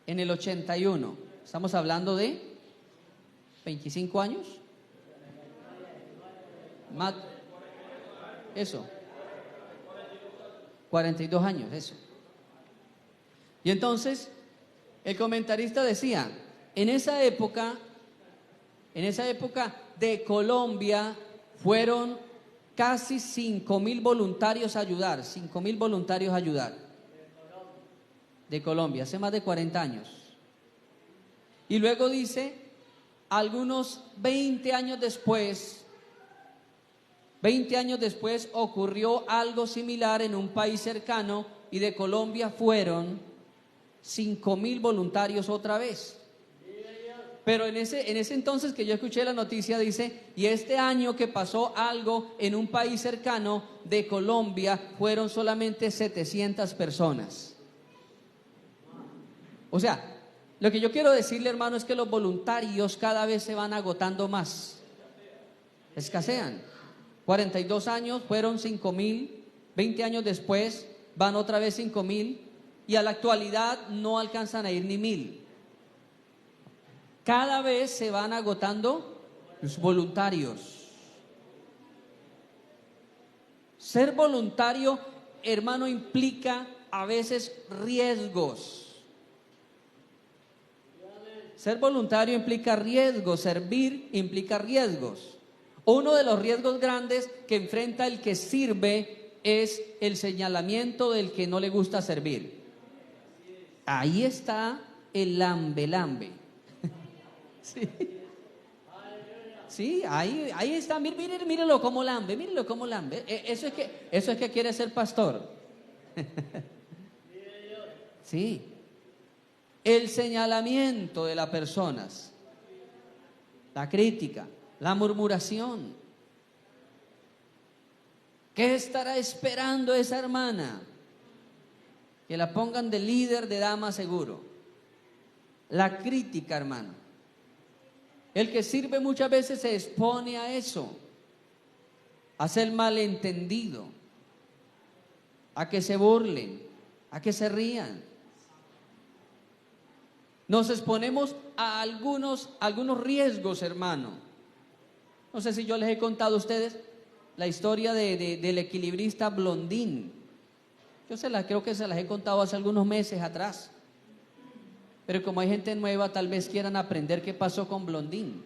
en el 81. Estamos hablando de 25 años. Más, eso. 42 años, eso. Y entonces, el comentarista decía, en esa época de Colombia fueron casi 5.000 voluntarios a ayudar, 5.000 voluntarios a ayudar. De Colombia, hace más de 40 años. Y luego dice, algunos 20 años después ocurrió algo similar en un país cercano y de Colombia fueron 5.000 voluntarios otra vez. Pero en ese entonces que yo escuché la noticia dice, y este año que pasó algo en un país cercano de Colombia fueron solamente 700 personas. O sea, lo que yo quiero decirle, hermano, es que los voluntarios cada vez se van agotando más. Escasean. 42 años fueron 5.000, 20 años después van otra vez 5.000 y a la actualidad no alcanzan a ir ni 1.000. Cada vez se van agotando los voluntarios. Ser voluntario, hermano, implica a veces riesgos. Ser voluntario implica riesgos, servir implica riesgos. Uno de los riesgos grandes que enfrenta el que sirve es el señalamiento del que no le gusta servir. Ahí está el lambe. Sí. Sí, ahí está, mírelo como lambe, mírelo como lambe. Eso es que quiere ser pastor. Sí. El señalamiento de las personas, la crítica, la murmuración. ¿Qué estará esperando esa hermana? Que la pongan de líder de dama seguro. La crítica, hermano. El que sirve muchas veces se expone a eso, a ser malentendido, a que se burlen, a que se rían. Nos exponemos a algunos riesgos, hermano. No sé si yo les he contado a ustedes la historia del equilibrista Blondín. Creo que se las he contado hace algunos meses atrás. Pero como hay gente nueva, tal vez quieran aprender qué pasó con Blondín.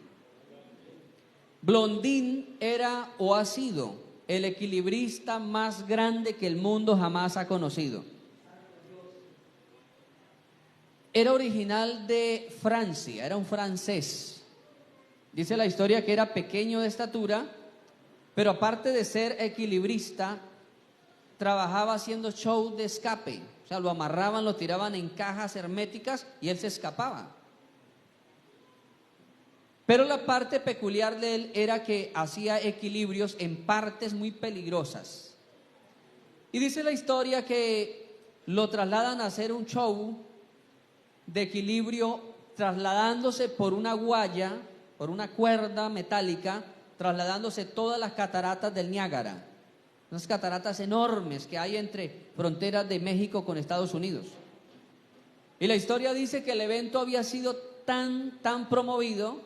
Blondín era o ha sido el equilibrista más grande que el mundo jamás ha conocido. Era original de Francia, era un francés. Dice la historia que era pequeño de estatura, pero aparte de ser equilibrista, trabajaba haciendo show de escape. O sea, lo amarraban, lo tiraban en cajas herméticas y él se escapaba. Pero la parte peculiar de él era que hacía equilibrios en partes muy peligrosas. Y dice la historia que lo trasladan a hacer un show de equilibrio, trasladándose por una guaya, por una cuerda metálica, trasladándose todas las cataratas del Niágara. Unas cataratas enormes que hay entre fronteras de México con Estados Unidos. Y la historia dice que el evento había sido tan promovido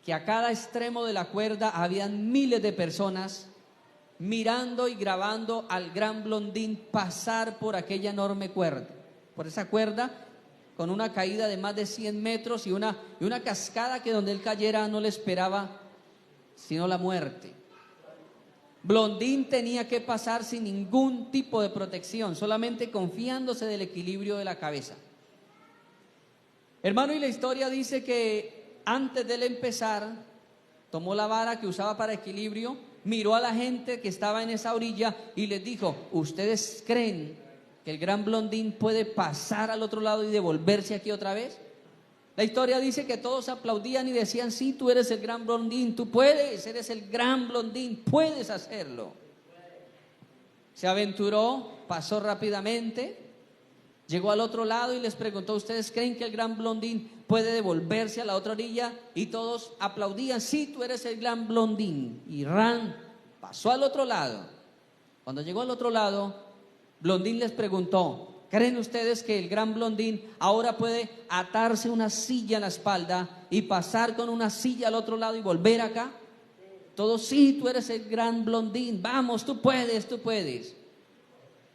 que a cada extremo de la cuerda habían miles de personas mirando y grabando al gran Blondín pasar por aquella enorme cuerda, por esa cuerda con una caída de más de 100 metros y una cascada que donde él cayera no le esperaba sino la muerte. Blondín tenía que pasar sin ningún tipo de protección, solamente confiándose del equilibrio de la cabeza. Hermano, y la historia dice que antes de él empezar, tomó la vara que usaba para equilibrio, miró a la gente que estaba en esa orilla y les dijo: ¿ustedes creen que el gran Blondín puede pasar al otro lado y devolverse aquí otra vez? La historia dice que todos aplaudían y decían: sí, tú eres el gran Blondín, tú puedes, eres el gran Blondín, puedes hacerlo. Se aventuró, pasó rápidamente, Llegó al otro lado y les preguntó: ¿ustedes creen que el gran Blondín puede devolverse a la otra orilla? Y todos aplaudían: sí, tú eres el gran Blondín. Y Ran pasó al otro lado. Cuando llegó al otro lado, Blondín les preguntó: ¿creen ustedes que el gran Blondín ahora puede atarse una silla en la espalda y pasar con una silla al otro lado y volver acá? Todos: sí, tú eres el gran Blondín, vamos, tú puedes, tú puedes.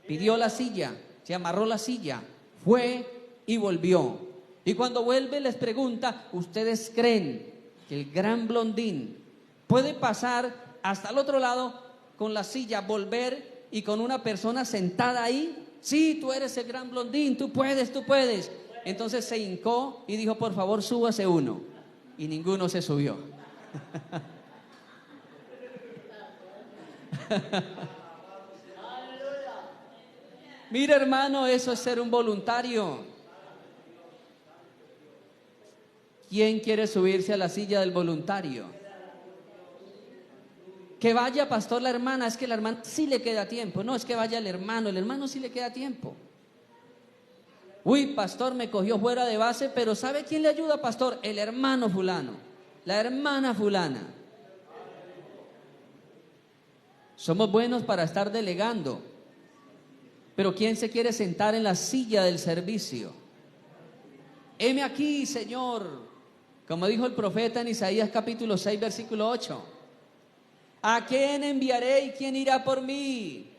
Pidió la silla, se amarró la silla, fue y volvió. Y cuando vuelve les pregunta: ¿ustedes creen que el gran Blondín puede pasar hasta el otro lado con la silla, volver y con una persona sentada ahí? Sí, tú eres el gran Blondín, tú puedes, tú puedes. Entonces se hincó y dijo: por favor, súbase uno. Y ninguno se subió. Mira, hermano, eso es ser un voluntario. ¿Quién quiere subirse a la silla del voluntario? Que vaya, pastor, la hermana. Es que la hermana sí le queda tiempo. No, es que vaya el hermano sí le queda tiempo. Uy, pastor, me cogió fuera de base, pero ¿sabe quién le ayuda, pastor? El hermano fulano, la hermana fulana. Somos buenos para estar delegando, pero ¿quién se quiere sentar en la silla del servicio? Heme aquí, Señor, como dijo el profeta en Isaías capítulo 6, versículo 8. ¿A quién enviaré y quién irá por mí?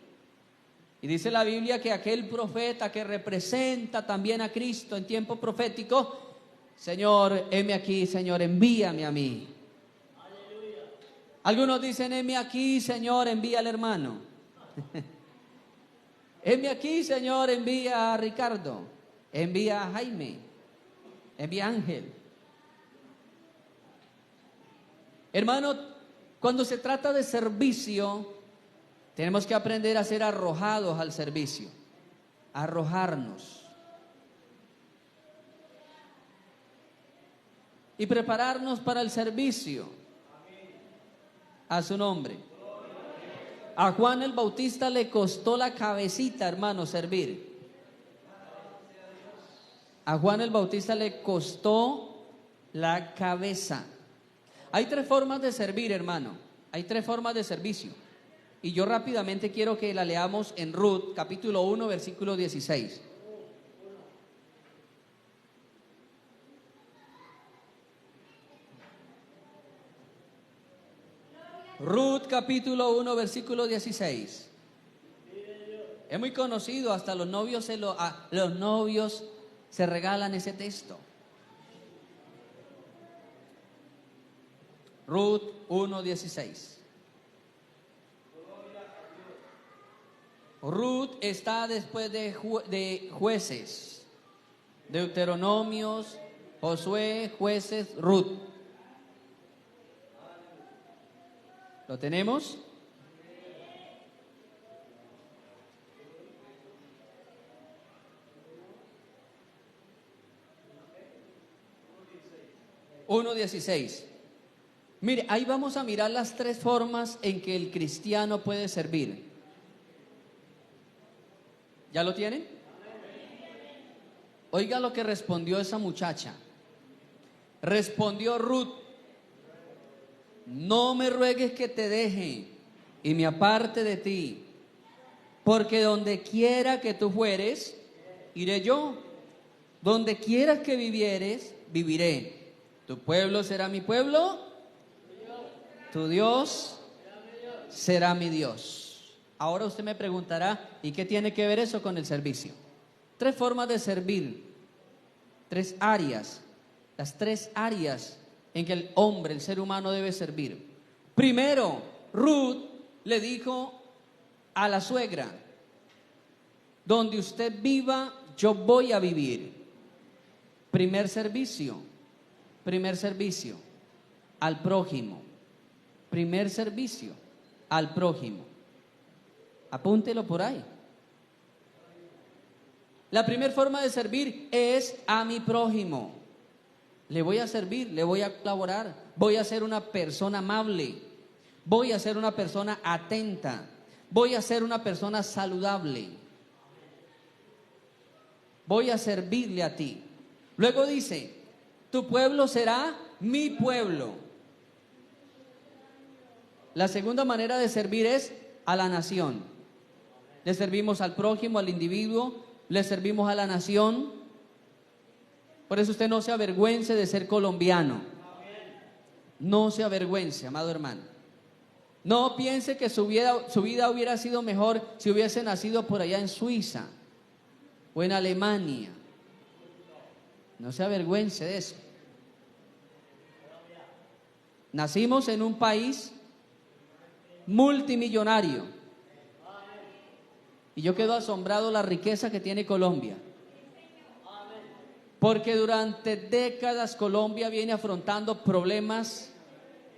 Y dice la Biblia que aquel profeta que representa también a Cristo en tiempo profético: Señor, heme aquí, Señor, envíame a mí. Aleluya. Algunos dicen: heme aquí, Señor, envía al hermano. Heme aquí, Señor, envía a Ricardo, envía a Jaime, envía a Ángel. Hermano, cuando se trata de servicio, tenemos que aprender a ser arrojados al servicio, arrojarnos y prepararnos para el servicio. A su nombre. A Juan el Bautista le costó la cabecita, hermano, servir. A Juan el Bautista le costó la cabeza. Hay tres formas de servir, hermano. Hay tres formas de servicio. Y yo rápidamente quiero que la leamos en Ruth, capítulo 1, versículo 16. Ruth, capítulo 1, versículo 16. Es muy conocido, hasta los novios se regalan ese texto. Ruth 1, 16. Ruth está después de jueces, Deuteronomios, Josué, jueces, Ruth. ¿Lo tenemos? Uno 16. Mire, ahí vamos a mirar las tres formas en que el cristiano puede servir. ¿Ya lo tienen? Oiga lo que respondió esa muchacha. Respondió Ruth: no me ruegues que te deje y me aparte de ti, porque donde quiera que tú fueres, iré yo. Donde quieras que vivieres, viviré. Tu pueblo será mi pueblo, tu Dios será mi Dios. Ahora usted me preguntará: ¿y qué tiene que ver eso con el servicio? Tres formas de servir, tres áreas, las tres áreas en que el hombre, el ser humano, debe servir. Primero, Ruth le dijo a la suegra: donde usted viva, yo voy a vivir. Primer servicio al prójimo. Primer servicio al prójimo. Apúntelo por ahí. La primera forma de servir es a mi prójimo. Le voy a servir, le voy a colaborar, voy a ser una persona amable, voy a ser una persona atenta, voy a ser una persona saludable. voy a servirle a ti. Luego dice, tu pueblo será mi pueblo. La segunda manera de servir es a la nación. Le servimos al prójimo, al individuo, le servimos a la nación. Por eso usted no se avergüence de ser colombiano. No se avergüence, amado hermano. No piense que su vida hubiera sido mejor si hubiese nacido por allá en Suiza o en Alemania. No se avergüence de eso. Nacimos en un país multimillonario. Y yo quedo asombrado de la riqueza que tiene Colombia. Porque durante décadas Colombia viene afrontando problemas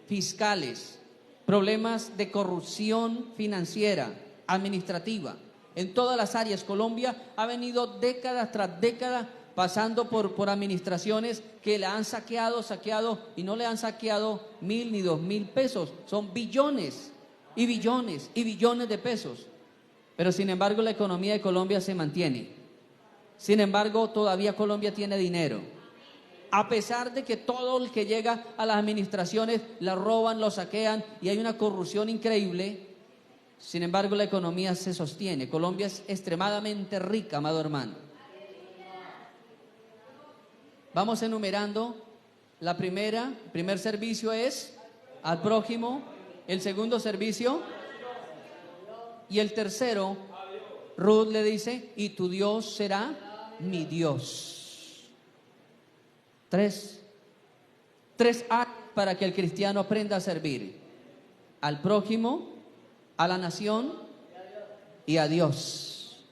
fiscales, problemas de corrupción financiera, administrativa. En todas las áreas, Colombia ha venido década tras década pasando por administraciones que la han saqueado, y no le han saqueado 1.000 ni 2.000 pesos, son billones y billones y billones de pesos. Pero sin embargo la economía de Colombia se mantiene. Sin embargo todavía Colombia tiene dinero. A pesar de que todo el que llega a las administraciones la roban, lo saquean y hay una corrupción increíble, sin embargo la economía se sostiene. Colombia es extremadamente rica, amado hermano. Vamos enumerando. El primer servicio es al prójimo. El segundo servicio. Y el tercero, Ruth le dice, y tu Dios será mi Dios. Tres actos para que el cristiano aprenda a servir: al prójimo, a la nación y a Dios.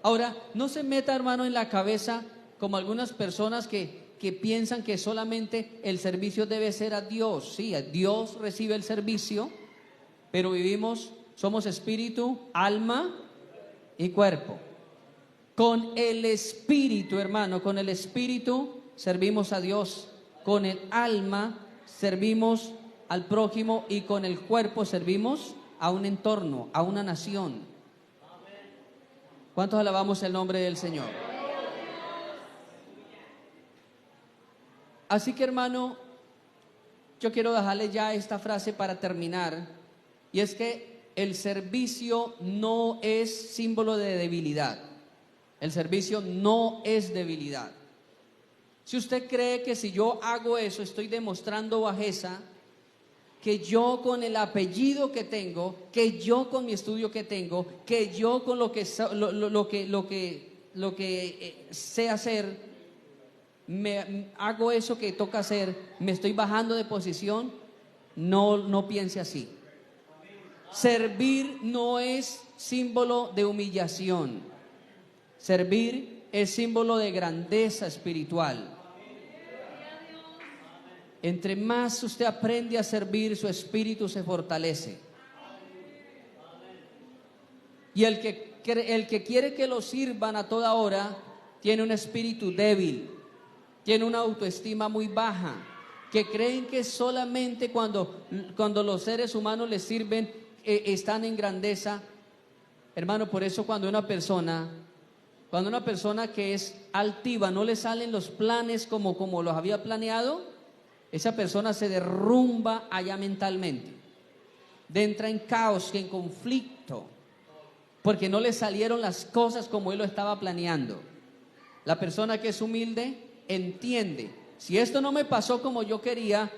Ahora, no se meta, hermano, en la cabeza como algunas personas que piensan que solamente el servicio debe ser a Dios. Sí, a Dios recibe el servicio, pero somos espíritu, alma y cuerpo. Con el espíritu, hermano, con el espíritu servimos a Dios, con el alma servimos al prójimo y con el cuerpo servimos a un entorno, a una nación. ¿Cuántos alabamos el nombre del Señor? Así que, hermano, yo quiero dejarle ya esta frase para terminar, y es que el servicio no es símbolo de debilidad. El servicio no es debilidad. Si usted cree que si yo hago eso estoy demostrando bajeza, que yo con el apellido que tengo, que yo con mi estudio que tengo, que yo con lo que sé hacer, hago eso que toca hacer, me estoy bajando de posición, no piense así. Servir no es símbolo de humillación. Servir es símbolo de grandeza espiritual. Entre más usted aprende a servir, su espíritu se fortalece. Y el que quiere que lo sirvan a toda hora, tiene un espíritu débil, tiene una autoestima muy baja, que creen que solamente cuando los seres humanos les sirven, están en grandeza. Hermano, por eso cuando una persona que es altiva no le salen los planes como los había planeado, esa persona se derrumba allá mentalmente, entra en caos, en conflicto, porque no le salieron las cosas como él lo estaba planeando. La persona que es humilde entiende, si esto no me pasó como yo quería,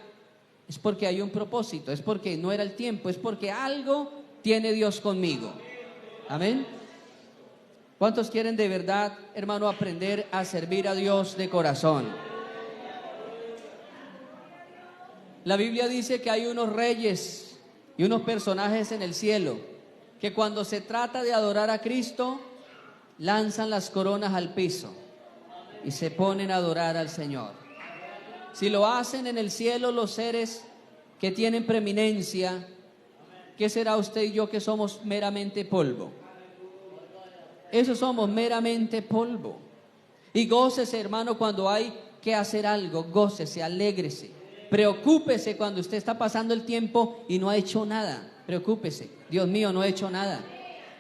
es porque hay un propósito, es porque no era el tiempo, es porque algo tiene Dios conmigo. Amén. ¿Cuántos quieren de verdad, hermano, aprender a servir a Dios de corazón? La Biblia dice que hay unos reyes y unos personajes en el cielo que cuando se trata de adorar a Cristo, lanzan las coronas al piso y se ponen a adorar al Señor. Si lo hacen en el cielo los seres que tienen preeminencia, ¿qué será usted y yo que somos meramente polvo? Eso somos, meramente polvo. Y gócese, hermano, cuando hay que hacer algo, gócese, alégrese. Preocúpese cuando usted está pasando el tiempo y no ha hecho nada. Preocúpese. Dios mío, no he hecho nada.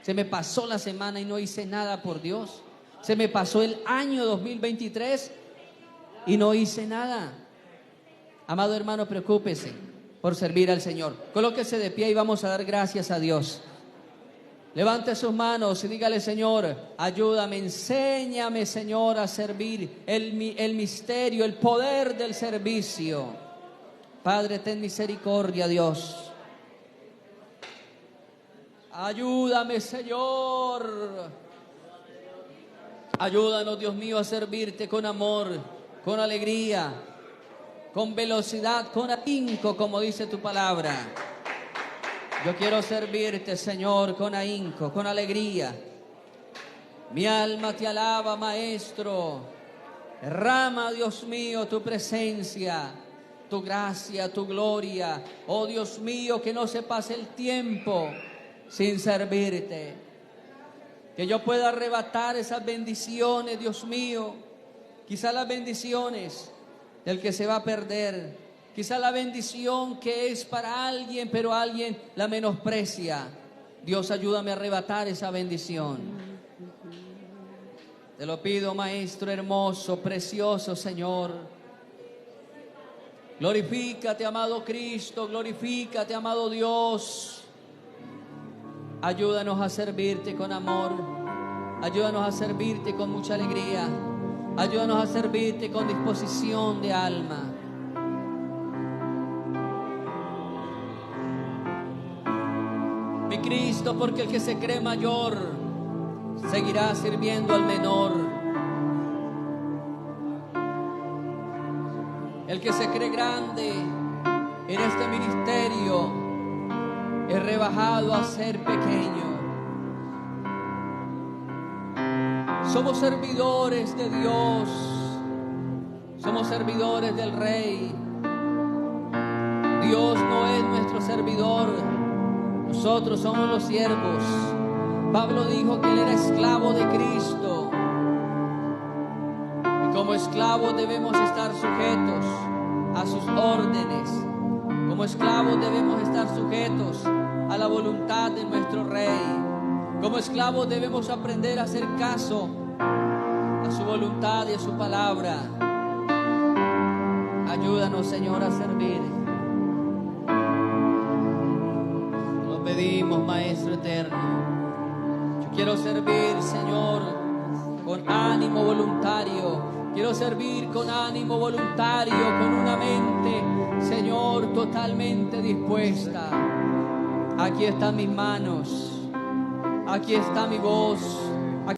Se me pasó la semana y no hice nada por Dios. Se me pasó el año 2023 y no hice nada. Amado hermano, preocúpese por servir al Señor. Colóquese de pie y vamos a dar gracias a Dios. Levante sus manos y dígale: Señor, ayúdame, enséñame, Señor, a servir el misterio, el poder del servicio. Padre, ten misericordia, Dios. Ayúdame, Señor. Ayúdanos, Dios mío, a servirte con amor, con alegría, con velocidad, con ahínco, como dice tu palabra. Yo quiero servirte, Señor, con ahínco, con alegría. Mi alma te alaba, Maestro. Derrama, Dios mío, tu presencia, tu gracia, tu gloria. Oh Dios mío, que no se pase el tiempo sin servirte. Que yo pueda arrebatar esas bendiciones, Dios mío. Quizá las bendiciones del que se va a perder. Quizá la bendición que es para alguien, pero alguien la menosprecia. Dios, ayúdame a arrebatar esa bendición. Te lo pido, Maestro hermoso, precioso, Señor. Glorifícate, amado Cristo, glorifícate, amado Dios. Ayúdanos a servirte con amor. Ayúdanos a servirte con mucha alegría. Ayúdanos a servirte con disposición de alma. Mi Cristo, porque el que se cree mayor seguirá sirviendo al menor. El que se cree grande en este ministerio es rebajado a ser pequeño. Somos servidores de Dios. Somos servidores del Rey. Dios no es nuestro servidor. Nosotros somos los siervos. Pablo dijo que él era esclavo de Cristo. Y como esclavos debemos estar sujetos a sus órdenes. Como esclavos debemos estar sujetos a la voluntad de nuestro Rey. Como esclavos debemos aprender a hacer caso a su voluntad y a su palabra. Ayúdanos, Señor, a servir. Lo pedimos, Maestro eterno. Yo quiero servir, Señor, con ánimo voluntario. Quiero servir con ánimo voluntario, con una mente, Señor, totalmente dispuesta. Aquí están mis manos. Aquí está mi voz.